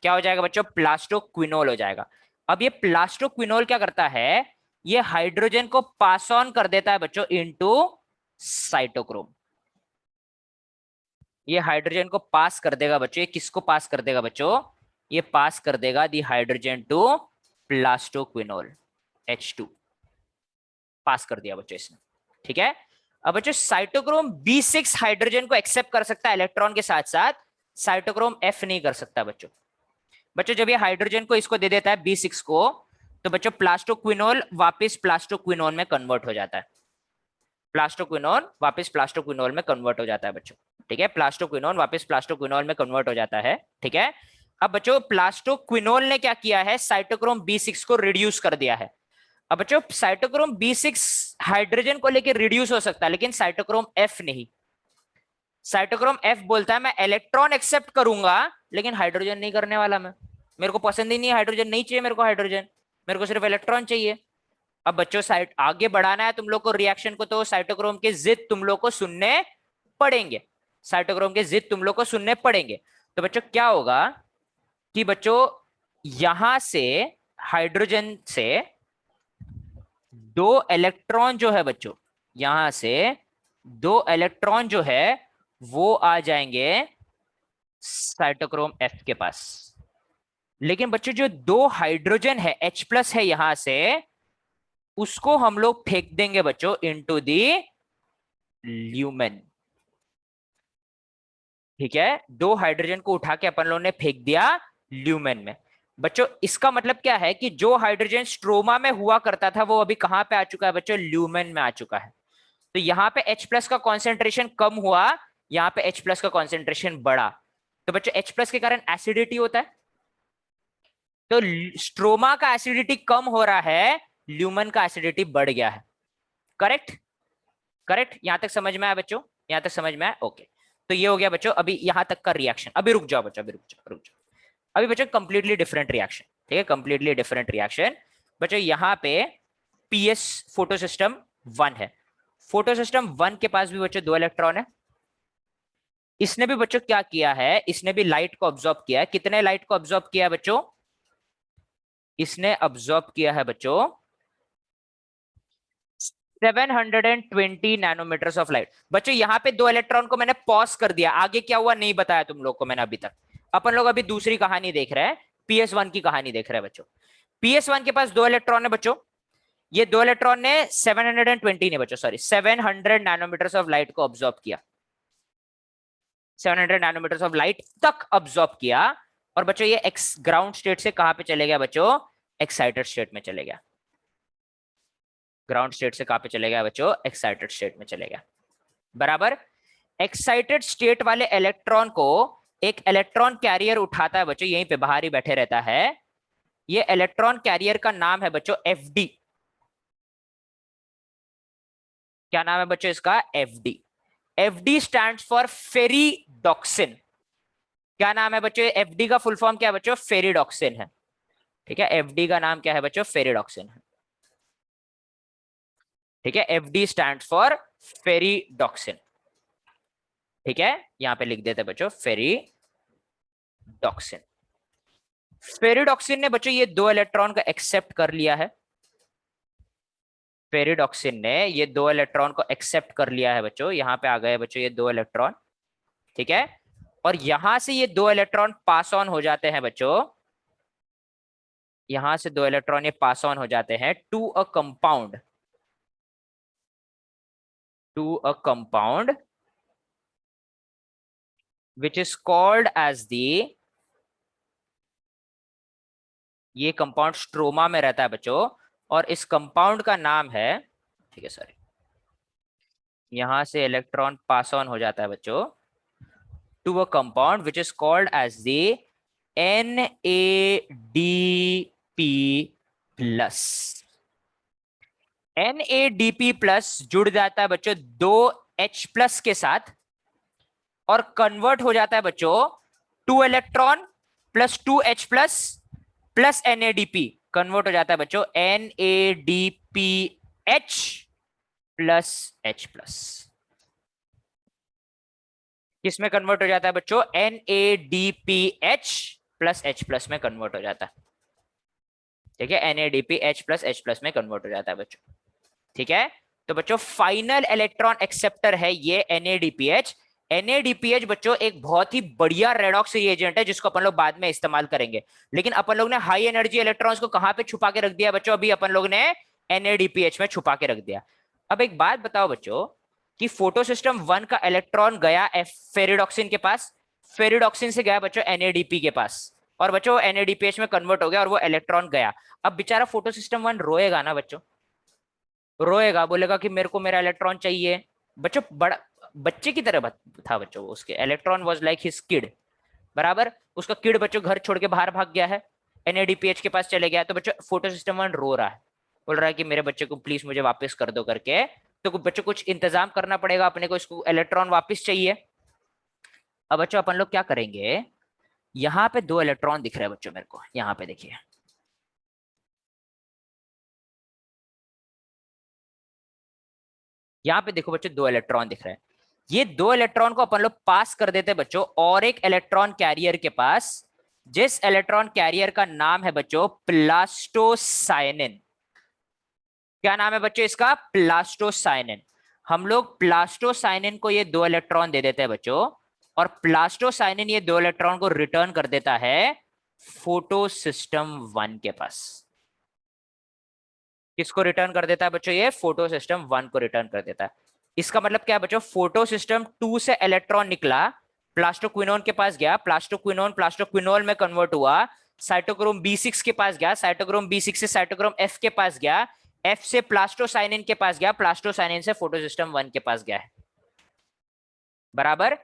क्या हो जाएगा बच्चों? प्लास्टोक्विनोल हो जाएगा। अब ये प्लास्टोक्विनोल क्या करता है, ये हाइड्रोजन को पास ऑन कर देता है बच्चों इनटू साइटोक्रोम। ये हाइड्रोजन को पास कर देगा बच्चों, ये किसको पास कर देगा बच्चों? ये पास कर देगा दी हाइड्रोजन टू प्लास्टोक्विनोल, H2 पास कर दिया बच्चों इसने, ठीक है। अब बच्चों साइटोक्रोम B6 हाइड्रोजन को एक्सेप्ट कर सकता है इलेक्ट्रॉन के साथ साथ, साइटोक्रोम F नहीं कर सकता बच्चों। बच्चों जब ये हाइड्रोजन को इसको दे देता है B6 को, तो बच्चों प्लास्टोक्विनोल वापस प्लास्टोक्विनोन में कन्वर्ट हो जाता है, प्लास्टोक्विनोन वापस प्लास्टोक्विनोल में कन्वर्ट हो जाता है बच्चों, ठीक है, प्लास्टोक्विनोन वापस प्लास्टोक्विनोल में कन्वर्ट हो जाता है, ठीक है। अब बच्चों प्लास्टोक्विनोल ने क्या किया है, साइटोक्रोम B6 को रिड्यूस कर दिया है। अब बच्चों साइटोक्रोम B6 हाइड्रोजन को लेकर रिड्यूस हो सकता है, लेकिन साइटोक्रोम F नहीं। साइटोक्रोम F बोलता है मैं इलेक्ट्रॉन एक्सेप्ट करूंगा, लेकिन हाइड्रोजन नहीं करने वाला मैं, मेरे को पसंद ही नहीं है हाइड्रोजन, नहीं चाहिए मेरे को हाइड्रोजन, मेरे को सिर्फ इलेक्ट्रॉन चाहिए। अब बच्चों साइट आगे बढ़ाना है तुम लोग को रिएक्शन को, तो साइटोक्रोम के जिद तुम लोग को सुनने पड़ेंगे, साइटोक्रोम के जिद तुम लोग को सुनने पड़ेंगे। तो बच्चों क्या होगा कि बच्चों यहां से हाइड्रोजन से 2 इलेक्ट्रॉन जो है बच्चों, यहां से 2 इलेक्ट्रॉन जो है वो आ जाएंगे साइटोक्रोम F के पास। लेकिन बच्चों जो दो हाइड्रोजन है H+ है यहां से, उसको हम लोग फेंक देंगे बच्चों इनटू दी ल्यूमेन। ठीक है, दो हाइड्रोजन को उठा के अपन लोगों ने फेंक दिया ल्यूमेन में। बच्चों इसका मतलब क्या है कि जो हाइड्रोजन स्ट्रोमा में हुआ करता था वो अभी कहां पे आ चुका है बच्चों, ल्यूमेन में आ चुका है। तो यहाँ पे H+ का कॉन्सेंट्रेशन कम हुआ, यहाँ पे H+ का कॉन्सेंट्रेशन बढ़ा। तो बच्चों H+ के कारण एसिडिटी होता है, तो स्ट्रोमा का एसिडिटी कम हो रहा है, ल्यूमेन का एसिडिटी बढ़ गया है। करेक्ट, करेक्ट, यहां तक समझ में आया बच्चों, यहां तक समझ में आया, ओके। तो ये हो गया बच्चों अभी यहां तक का रिएक्शन। अभी रुक जाओ बच्चों, अभी रुक जाओ, रुक जाओ। अभी बच्चों कंप्लीटली डिफरेंट रिएक्शन, ठीक है, कंप्लीटली डिफरेंट रिएक्शन। बच्चों यहाँ पे PS फोटो सिस्टम 1 है। फोटो सिस्टम 1 के पास भी बच्चों 2 इलेक्ट्रॉन है। इसने भी बच्चों क्या किया है, इसने भी लाइट को ऑब्जॉर्ब किया है। कितने लाइट को ऑब्जॉर्ब किया है बच्चों, इसने ऑब्जॉर्ब किया है बच्चों 720 नैनोमीटर्स ऑफ लाइट। बच्चों यहाँ पे 2 इलेक्ट्रॉन को मैंने पॉज कर दिया, आगे क्या हुआ नहीं बताया तुम लोग को मैंने अभी तक। अपन लोग अभी दूसरी कहानी देख रहे हैं, PS1 की कहानी देख रहे हैं बच्चों। PS1 के पास 2 इलेक्ट्रॉन है बच्चों। ये 2 इलेक्ट्रॉन ने 720 ने बच्चों, सॉरी 700 नैनोमीटर्स ऑफ लाइट को ऑब्जॉर्ब किया, 700 नैनोमीटर्स ऑफ लाइट तक ऑब्जॉर्ब किया। और बच्चों ये एक्स ग्राउंड स्टेट से कहां पे चले गया बच्चों, एक्साइटेड स्टेट में चले गया। ग्राउंड स्टेट से कहां पे चले गया बच्चों, एक्साइटेड स्टेट में चले गया। बराबर। एक्साइटेड स्टेट वाले इलेक्ट्रॉन को एक इलेक्ट्रॉन कैरियर उठाता है बच्चों, यहीं पे बाहर ही बैठे रहता है। ये इलेक्ट्रॉन कैरियर का नाम है बच्चों FD। क्या नाम है बच्चों इसका, FD। FD stands for ferredoxin. क्या नाम है बच्चों, FD का फुल फॉर्म क्या है बच्चों, फेरिडॉक्सिन है। ठीक है, FD का नाम क्या है बच्चों, फेरिडॉक्सिन है। ठीक है, FD स्टैंड्स फॉर फेरिडॉक्सिन। ठीक है, यहां पे लिख देते बच्चों फेरिडॉक्सिन। फेरिडॉक्सिन ने बच्चों ये 2 इलेक्ट्रॉन का एक्सेप्ट कर लिया है। फेरिडॉक्सिन ने ये 2 इलेक्ट्रॉन को एक्सेप्ट कर लिया है बच्चों, यहां पे आ गए बच्चों ये 2 इलेक्ट्रॉन। ठीक है, और यहां से ये 2 इलेक्ट्रॉन पास ऑन हो जाते हैं बच्चों, यहां से 2 इलेक्ट्रॉन ये पास ऑन हो जाते हैं to a compound, to a compound which is called as the, ये कंपाउंड स्ट्रोमा में रहता है बच्चों, और इस कंपाउंड का नाम है, ठीक है सॉरी, यहां से इलेक्ट्रॉन पास ऑन हो जाता है बच्चों to a compound which is called as the NADP+। NADP+ जुड़ जाता है बच्चों 2H+ के साथ और कन्वर्ट हो जाता है बच्चों 2 electron plus 2H+ plus NADP, convert हो जाता है बच्चों NADPH+H+। किसमें कन्वर्ट हो जाता है बच्चों, NADPH+H+ में कन्वर्ट हो जाता है। ठीक है, NADPH+H+ में कन्वर्ट हो जाता है बच्चों। ठीक है, तो बच्चों फाइनल इलेक्ट्रॉन एक्सेप्टर है ये NADPH। NADPH बच्चों एक बहुत ही बढ़िया रेडॉक्स रिएजेंट है जिसको अपन लोग बाद में इस्तेमाल करेंगे। लेकिन अपन लोग ने हाई एनर्जी इलेक्ट्रॉन्स को कहां पे छुपा के रख दिया बच्चों, अभी अपन लोग ने NADPH में छुपा के रख दिया। अब एक बात बताओ बच्चों कि फोटो सिस्टम 1 का इलेक्ट्रॉन गया फेरिडॉक्सिन के पास, फेरिडॉक्सिन से गया बच्चों NADP के पास, और बच्चों NADPH में कन्वर्ट हो गया और वो इलेक्ट्रॉन गया। अब बेचारा फोटो सिस्टम 1 रोएगा ना बच्चों, रोएगा, बोलेगा कि मेरे को मेरा इलेक्ट्रॉन चाहिए। बच्चों बड़ा बच्चे की तरह था बच्चों, उसके electron was like his kid. बराबर, उसका किड बच्चों घर छोड़ के बाहर भाग गया है, NADPH के पास चले गया, तो बच्चों फोटो सिस्टम 1 रो रहा है, बोल रहा है कि मेरे बच्चे को प्लीज मुझे वापस कर दो करके। तो बच्चों कुछ इंतजाम करना पड़ेगा अपने को, इसको इलेक्ट्रॉन वापस चाहिए। अब बच्चों अपन लोग क्या करेंगे, यहाँ पे 2 इलेक्ट्रॉन दिख रहे हैं बच्चों मेरे को, यहाँ पे देखिए, यहाँ पे देखो बच्चों 2 इलेक्ट्रॉन दिख रहे हैं। ये 2 इलेक्ट्रॉन को अपन लोग पास कर देते हैं बच्चों और एक इलेक्ट्रॉन कैरियर के पास, जिस इलेक्ट्रॉन कैरियर का नाम है बच्चों प्लास्टोसाइनिन। क्या नाम है बच्चों इसका, प्लास्टोसाइनिन। हम लोग प्लास्टोसाइनिन को ये 2 इलेक्ट्रॉन दे देते हैं बच्चों, और प्लास्टोसाइनिन ये 2 इलेक्ट्रॉन को रिटर्न कर देता है फोटो सिस्टम 1 के पास। किसको रिटर्न कर देता है बच्चों? ये फोटो सिस्टम 1 को रिटर्न कर देता है। इसका मतलब क्या है बच्चों? फोटो सिस्टम 2 से इलेक्ट्रॉन निकला, प्लास्टोक्विनोन के पास गया, प्लास्टोक्विनोन प्लास्टोक्विनोल में कन्वर्ट हुआ, साइटोक्रोम B6 के पास गया, साइटोक्रोम B6 से साइटोक्रोम F के पास गया, F से प्लास्टोसाइनिन के पास गया, प्लास्टोसाइनिन से फोटो सिस्टम 1 के पास गया है। बराबर।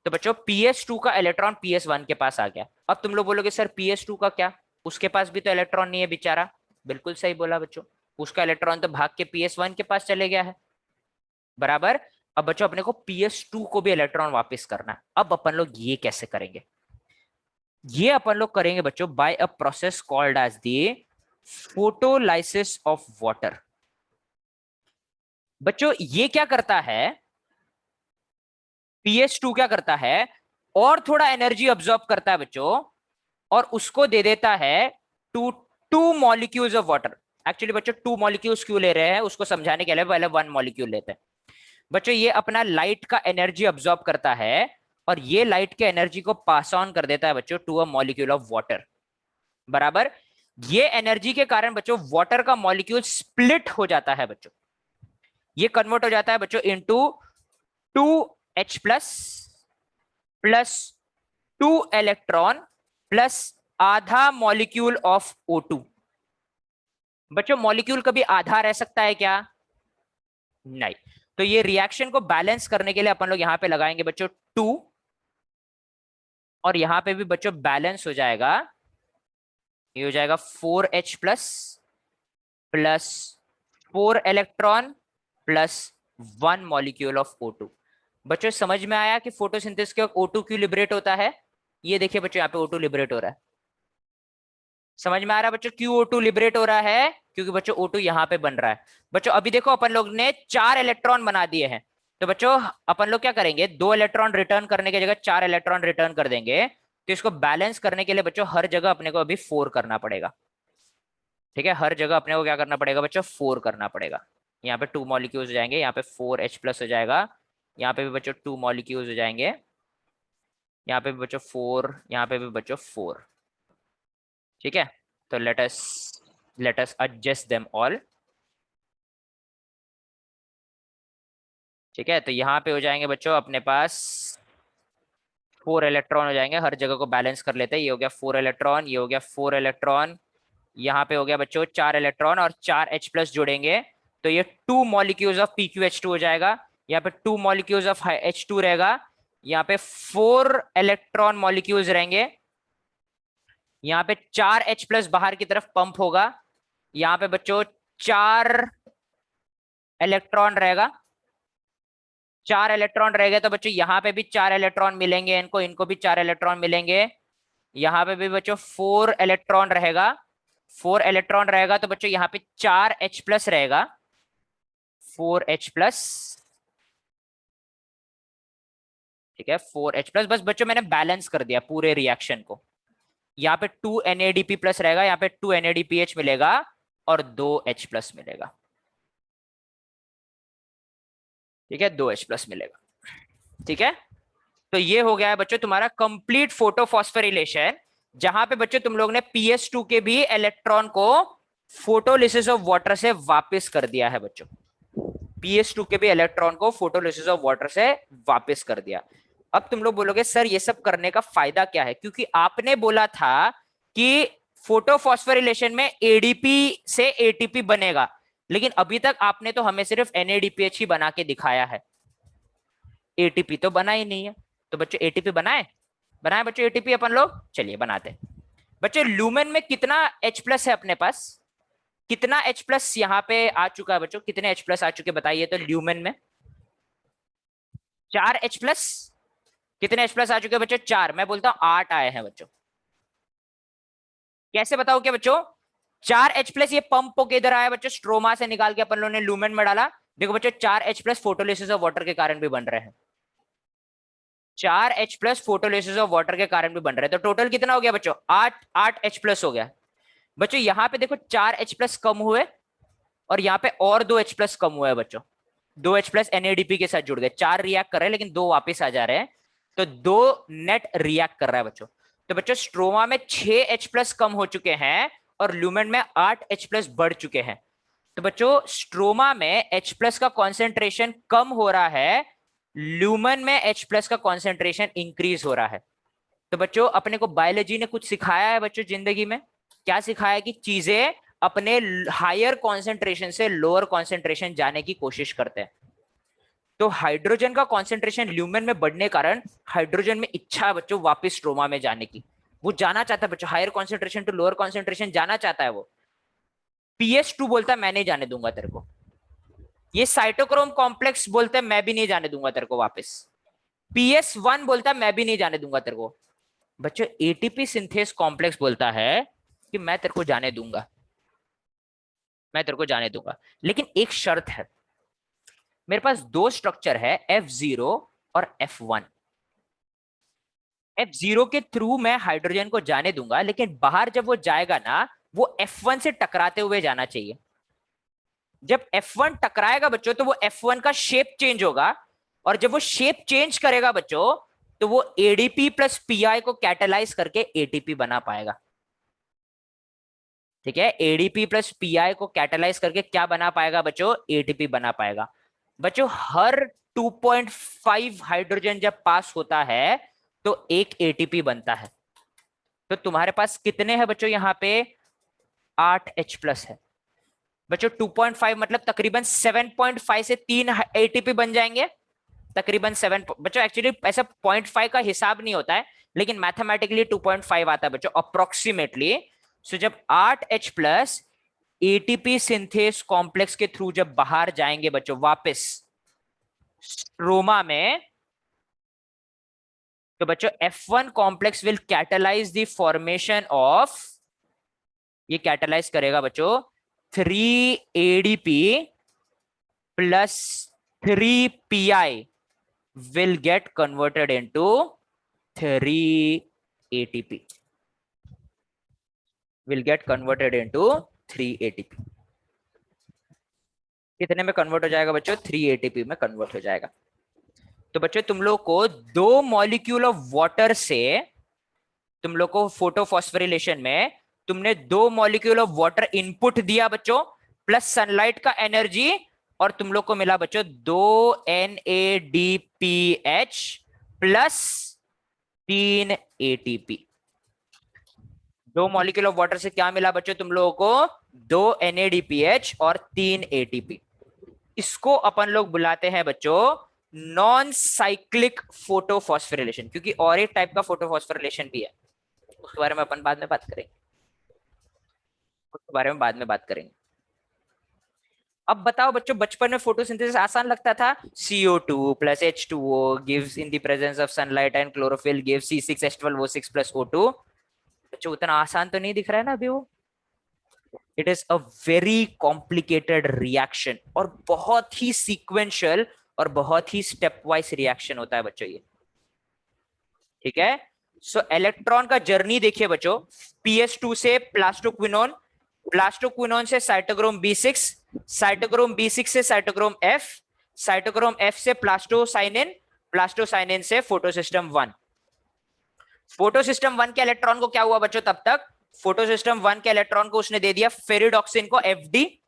तो बच्चों PS2 का इलेक्ट्रॉन PS1 के पास आ गया। अब तुम लोग बोलोगे सर PS2 का क्या, उसके पास भी तो इलेक्ट्रॉन नहीं है बेचारा। बिल्कुल सही बोला बच्चों, उसका इलेक्ट्रॉन तो भाग के PS1 के पास चले गया है। बराबर। अब बच्चों अपने को PS2 को भी इलेक्ट्रॉन वापस करना है। अब अपन लोग ये कैसे करेंगे? ये अपन लोग करेंगे बच्चों by a process called as the photolysis of water. बच्चों ये क्या करता है, PS2 क्या करता है, और थोड़ा एनर्जी ऑब्जॉर्ब करता है बच्चों, और उसको दे देता है two molecules of water. Actually बच्चों 2 मॉलिक्यूल्स क्यों ले रहे हैं उसको समझाने के लिए पहले 1 मॉलिक्यूल लेते हैं। बच्चों ये अपना लाइट का एनर्जी ऑब्जॉर्ब करता है, और ये लाइट के एनर्जी को पास ऑन कर देता है बच्चों to a molecule of water. बराबर। ये एनर्जी के कारण बच्चों वाटर का मॉलिक्यूल स्प्लिट हो जाता है बच्चों, ये कन्वर्ट हो जाता है बच्चों into 2H plus plus 2 electron plus आधा मॉलिक्यूल ऑफ O2। बच्चों मॉलिक्यूल कभी आधा रह सकता है क्या? नहीं। तो ये रिएक्शन को बैलेंस करने के लिए अपन लोग यहां पे लगाएंगे बच्चों 2, और यहां पे भी बच्चों बैलेंस हो जाएगा, ये हो जाएगा 4H plus plus 4 electron plus 1 molecule of O2। बच्चों समझ में आया कि फोटोसिंथेसिस के O2 क्यों लिबरेट होता है? ये देखिए बच्चों यहाँ पे O2 लिबरेट हो रहा है। समझ में आ रहा है बच्चों क्यों O2 लिबरेट हो रहा है? क्योंकि बच्चों O2 यहाँ पे बन रहा है। बच्चों अभी देखो अपन लोग ने 4 इलेक्ट्रॉन बना दिए हैं, तो बच्चों अपन लोग क्या करेंगे, 2 इलेक्ट्रॉन रिटर्न करने की जगह 4 इलेक्ट्रॉन रिटर्न कर देंगे। तो इसको बैलेंस करने के लिए बच्चों हर जगह अपने को अभी 4 करना पड़ेगा। ठीक है, हर जगह अपने को क्या करना पड़ेगा बच्चों? 4 करना पड़ेगा। यहाँ पे 2 मॉलिक्यूल्स हो जाएंगे, यहाँ पे 4H प्लस हो जाएगा, यहाँ पे भी बच्चों 2 मॉलिक्यूल्स हो जाएंगे, यहाँ पे भी बच्चों 4, यहाँ पे भी बच्चों 4। ठीक है, तो let us adjust them all। ठीक है, तो यहाँ पे हो जाएंगे बच्चों अपने पास 4 इलेक्ट्रॉन हो जाएंगे, हर जगह को बैलेंस कर लेते हैं। ये हो गया 4 इलेक्ट्रॉन, ये हो गया 4 इलेक्ट्रॉन, यहाँ पे हो गया बच्चों 4 इलेक्ट्रॉन और 4H प्लस जोड़ेंगे तो ये 2 मॉलिक्यूल्स ऑफ PQH2 हो जाएगा। यहाँ पे 2 मॉलिक्यूल्स ऑफ H2 रहेगा, यहाँ पे 4 इलेक्ट्रॉन मॉलिक्यूल्स रहेंगे, यहाँ पे 4H प्लस बाहर की तरफ पंप होगा, यहाँ पे बच्चों 4 इलेक्ट्रॉन रहेगा, 4 इलेक्ट्रॉन रहेगा, तो बच्चों यहाँ पे भी 4 इलेक्ट्रॉन मिलेंगे, इनको इनको भी 4 इलेक्ट्रॉन मिलेंगे, यहाँ पे भी बच्चों 4 इलेक्ट्रॉन रहेगा, 4 इलेक्ट्रॉन रहेगा, तो बच्चों यहाँ पे 4H प्लस रहेगा, 4H प्लस। ठीक है, 4H प्लस। बस बच्चों मैंने बैलेंस कर दिया पूरे रिएक्शन को। यहाँ पे 2 NADP प्लस रहेगा, यहाँ पे 2 NADPH मिलेगा और 2H प्लस मिलेगा। ठीक है, 2H प्लस मिलेगा। ठीक है, तो ये हो गया है बच्चों तुम्हारा कंप्लीट फोटोफॉस्फोरिलेशन, जहां पे बच्चों तुम लोग ने PS2 के भी इलेक्ट्रॉन को फोटोलिसिस ऑफ वाटर से वापस कर दिया है बच्चों। PS2 के भी इलेक्ट्रॉन को फोटोलिसिस ऑफ वाटर से वापस कर दिया। अब तुम लोग बोलोगे सर ये सब करने का फायदा क्या है? क्योंकि आपने बोला था कि फोटोफॉस्फोरिलेशन में ADP से ATP बनेगा, लेकिन अभी तक आपने तो हमें सिर्फ NADPH ही बना के दिखाया है, ATP तो बना ही नहीं है। तो बच्चों ATP बनाए बच्चों ATP अपन लोग, चलिए बनाते हैं। बच्चों ल्यूमेन में कितना H प्लस है अपने पास? कितना H प्लस यहाँ पे आ चुका है बच्चों? कितने H प्लस आ चुके बताइए तो ल्यूमेन में? 4 H प्लस। कितने H प्लस आ चुके बच्चों? 4। मैं बोलता हूं 8 आए हैं बच्चों। कैसे बताओ क्या बच्चों? 4 H प्लस ये पंप होके इधर आया बच्चों, स्ट्रोमा से निकाल के अपन लोगों ने ल्यूमेन में डाला। देखो बच्चों 4 H plus photolysis of water के कारण भी बन रहे हैं, 4 H plus photolysis of water के कारण भी बन रहे हैं। तो टोटल कितना हो गया बच्चों? 8 H प्लस हो गया बच्चों। यहाँ पे देखो 4 H प्लस कम हुए और यहाँ पे और 2 H प्लस कम हुए बच्चों। 2 H प्लस NADP के साथ जुड़ गए, 4 रिएक्ट कर रहे हैं लेकिन 2 वापस आ जा रहे हैं, तो 2 नेट रिएक्ट कर रहा है बच्चों। तो बच्चों स्ट्रोमा में 6 H प्लस कम हो चुके हैं और ल्यूमेन में 8 H प्लस बढ़ चुके हैं। तो बच्चों स्ट्रोमा में H प्लस का कॉन्सेंट्रेशन कम हो रहा है, ल्यूमेन में H प्लस का कॉन्सेंट्रेशन इंक्रीज हो रहा है। तो बच्चों अपने को बायोलॉजी ने कुछ सिखाया है बच्चों जिंदगी में, क्या सिखाया है कि चीजें अपने हायर कॉन्सेंट्रेशन से लोअर कॉन्सेंट्रेशन जाने की कोशिश करते हैं। तो हाइड्रोजन का कॉन्सेंट्रेशन ल्यूमेन में बढ़ने कारण हाइड्रोजन में इच्छा है बच्चों वापस स्ट्रोमा में जाने की, वो जाना चाहता है बच्चों, higher concentration to lower concentration जाना चाहता है वो। PS2 बोलता है मैं नहीं जाने दूंगा तेरे को, ये साइटोक्रोम कॉम्प्लेक्स बोलते हैं मैं भी नहीं जाने दूंगा तेरे को वापस, PS1 बोलता है मैं भी नहीं जाने दूंगा तेरे को। बच्चों ATP सिंथेस कॉम्प्लेक्स बोलता है कि मैं तेरे को जाने दूंगा, मैं तेरे को जाने दूंगा, लेकिन एक शर्त है, मेरे पास 2 स्ट्रक्चर है F0 और F1। F0 के थ्रू मैं हाइड्रोजन को जाने दूंगा, लेकिन बाहर जब वो जाएगा ना, वो F1 से टकराते हुए जाना चाहिए। जब F1 टकराएगा बच्चों तो वो F1 का शेप चेंज होगा, और जब वो शेप चेंज करेगा बच्चों तो वो ADP प्लस PI को कैटेलाइज करके ATP बना पाएगा। ठीक है, ADP प्लस PI को कैटेलाइज करके क्या बना पाएगा बच्चों, ATP बना पाएगा। बच्चों हर 2.5 हाइड्रोजन जब पास होता है तो एक ATP बनता है। तो तुम्हारे पास कितने हैं बच्चों, यहाँ पे 8 H प्लस है बच्चों। 2.5 मतलब तकरीबन 7.5 से 3 ATP बन जाएंगे, तकरीबन 7 बच्चों। एक्चुअली ऐसा 0.5 का हिसाब नहीं होता है, लेकिन मैथमेटिकली 2.5 आता है बच्चों अप्रोक्सीमेटली। सो जब 8 H plus ATP synthase complex के थ्रू जब बाहर जाएंगे बच्चों वापस स्ट्रोमा में, तो बच्चों F1 complex will catalyse the formation of, ये कैटेलाइज करेगा बच्चों 3 ADP plus 3 PI will get converted into 3 ATP, will get converted into 3 ATP। कितने में कन्वर्ट हो जाएगा बच्चों, 3 ATP में कन्वर्ट हो जाएगा। तो बच्चों तुम लोग को 2 मॉलिक्यूल ऑफ वाटर से, तुम लोग को फोटोफॉस्फोरिलेशन में तुमने 2 मॉलिक्यूल ऑफ वाटर इनपुट दिया बच्चों प्लस सनलाइट का एनर्जी, और तुम लोग को मिला बच्चों 2 NADPH plus 3 ATP। 2 molecule of water से क्या मिला बच्चों तुम लोगों को, 2 NADPH और 3 ATP। इसको अपन लोग बुलाते हैं बच्चों नॉन साइक्लिक फोटोफॉस्फोरिलेशन, क्योंकि और एक टाइप का फोटोफॉस्फोरिलेशन भी है, उसके बारे में अपन बाद में बात करेंगे, उसके बारे में बाद में बात करेंगे। अब बताओ बच्चों, बचपन में फोटोसिंथेसिस आसान लगता था, CO2 plus H2O gives in the presence of sunlight and chlorophyll gives C6H12O6 plus O2। बच्चों उतना आसान तो नहीं दिख रहा है ना अभी वो, it is a very complicated reaction, और बहुत ही सीक्वेंशियल और बहुत ही स्टेप वाइज रिएक्शन होता है बच्चों ये। ठीक है, सो इलेक्ट्रॉन का जर्नी देखिए बच्चों, PS2 से प्लास्टोक्विनोन, प्लास्टोक्विनोन से साइटोक्रोम B6, साइटोक्रोम B6 से साइटोक्रोम F, साइटोक्रोम F से प्लास्टोसाइनिन, प्लास्टोसाइनिन से फोटोसिस्टम 1। फोटोसिस्टम 1 के इलेक्ट्रॉन को क्या हुआ बच्चों, तब तक फोटोसिस्टम 1 के इलेक्ट्रॉन को उसने दे दिया फेरिडॉक्सिन को FD,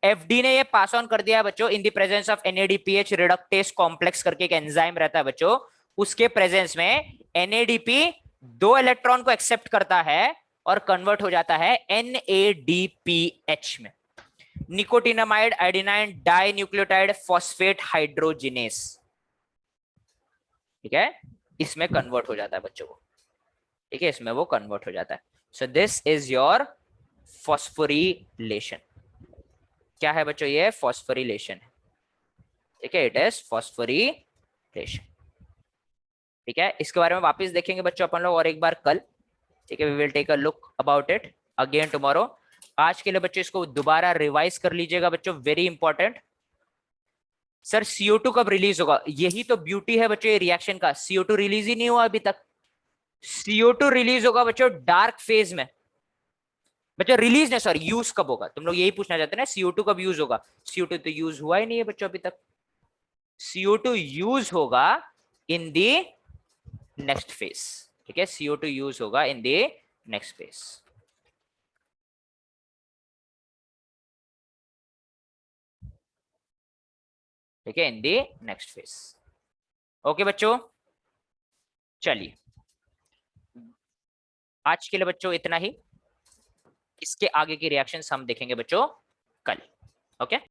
FD ने ये पास ऑन कर दिया बच्चों in the presence of NADPH reductase complex करके एक एंजाइम रहता है बच्चों, उसके प्रेजेंस में NADP 2 इलेक्ट्रॉन को एक्सेप्ट करता है और कन्वर्ट हो जाता है NADPH में, nicotinamide adenine dinucleotide phosphate hydrogenase. ठीक है, इसमें कन्वर्ट हो जाता है बच्चों को, ठीक है, इसमें वो कन्वर्ट हो जाता है। सो दिस इज योर फॉस्फोरिलेशन। क्या है बच्चों, ये फॉस्फोरिलेशन है। ठीक है, इट इज फॉस्फोरिलेशन। ठीक है, इसके बारे में वापस देखेंगे बच्चों अपन लोग और एक बार कल। ठीक है, we will take a look about it again tomorrow. आज के लिए बच्चों इसको दोबारा रिवाइज कर लीजिएगा बच्चों, वेरी इंपॉर्टेंट। सर CO2 कब रिलीज होगा, यही तो ब्यूटी है बच्चों ये रिएक्शन का, CO2 रिलीज ही नहीं हुआ अभी तक। CO2 रिलीज होगा बच्चों डार्क फेज में, बच्चों रिलीज नहीं, सॉरी यूज कब होगा, तुम लोग यही पूछना चाहते हैं ना, CO2 कब यूज होगा। CO2 तो यूज हुआ ही नहीं है बच्चों अभी तक। CO2 यूज होगा इन दी नेक्स्ट फेज, ठीक है, CO2 यूज होगा इन दी नेक्स्ट फेज। ठीक है, इन दी नेक्स्ट फेज। ओके बच्चों, चलिए आज के लिए बच्चों इतना ही। इसके आगे की रिएक्शंस हम देखेंगे बच्चों कल। ओके।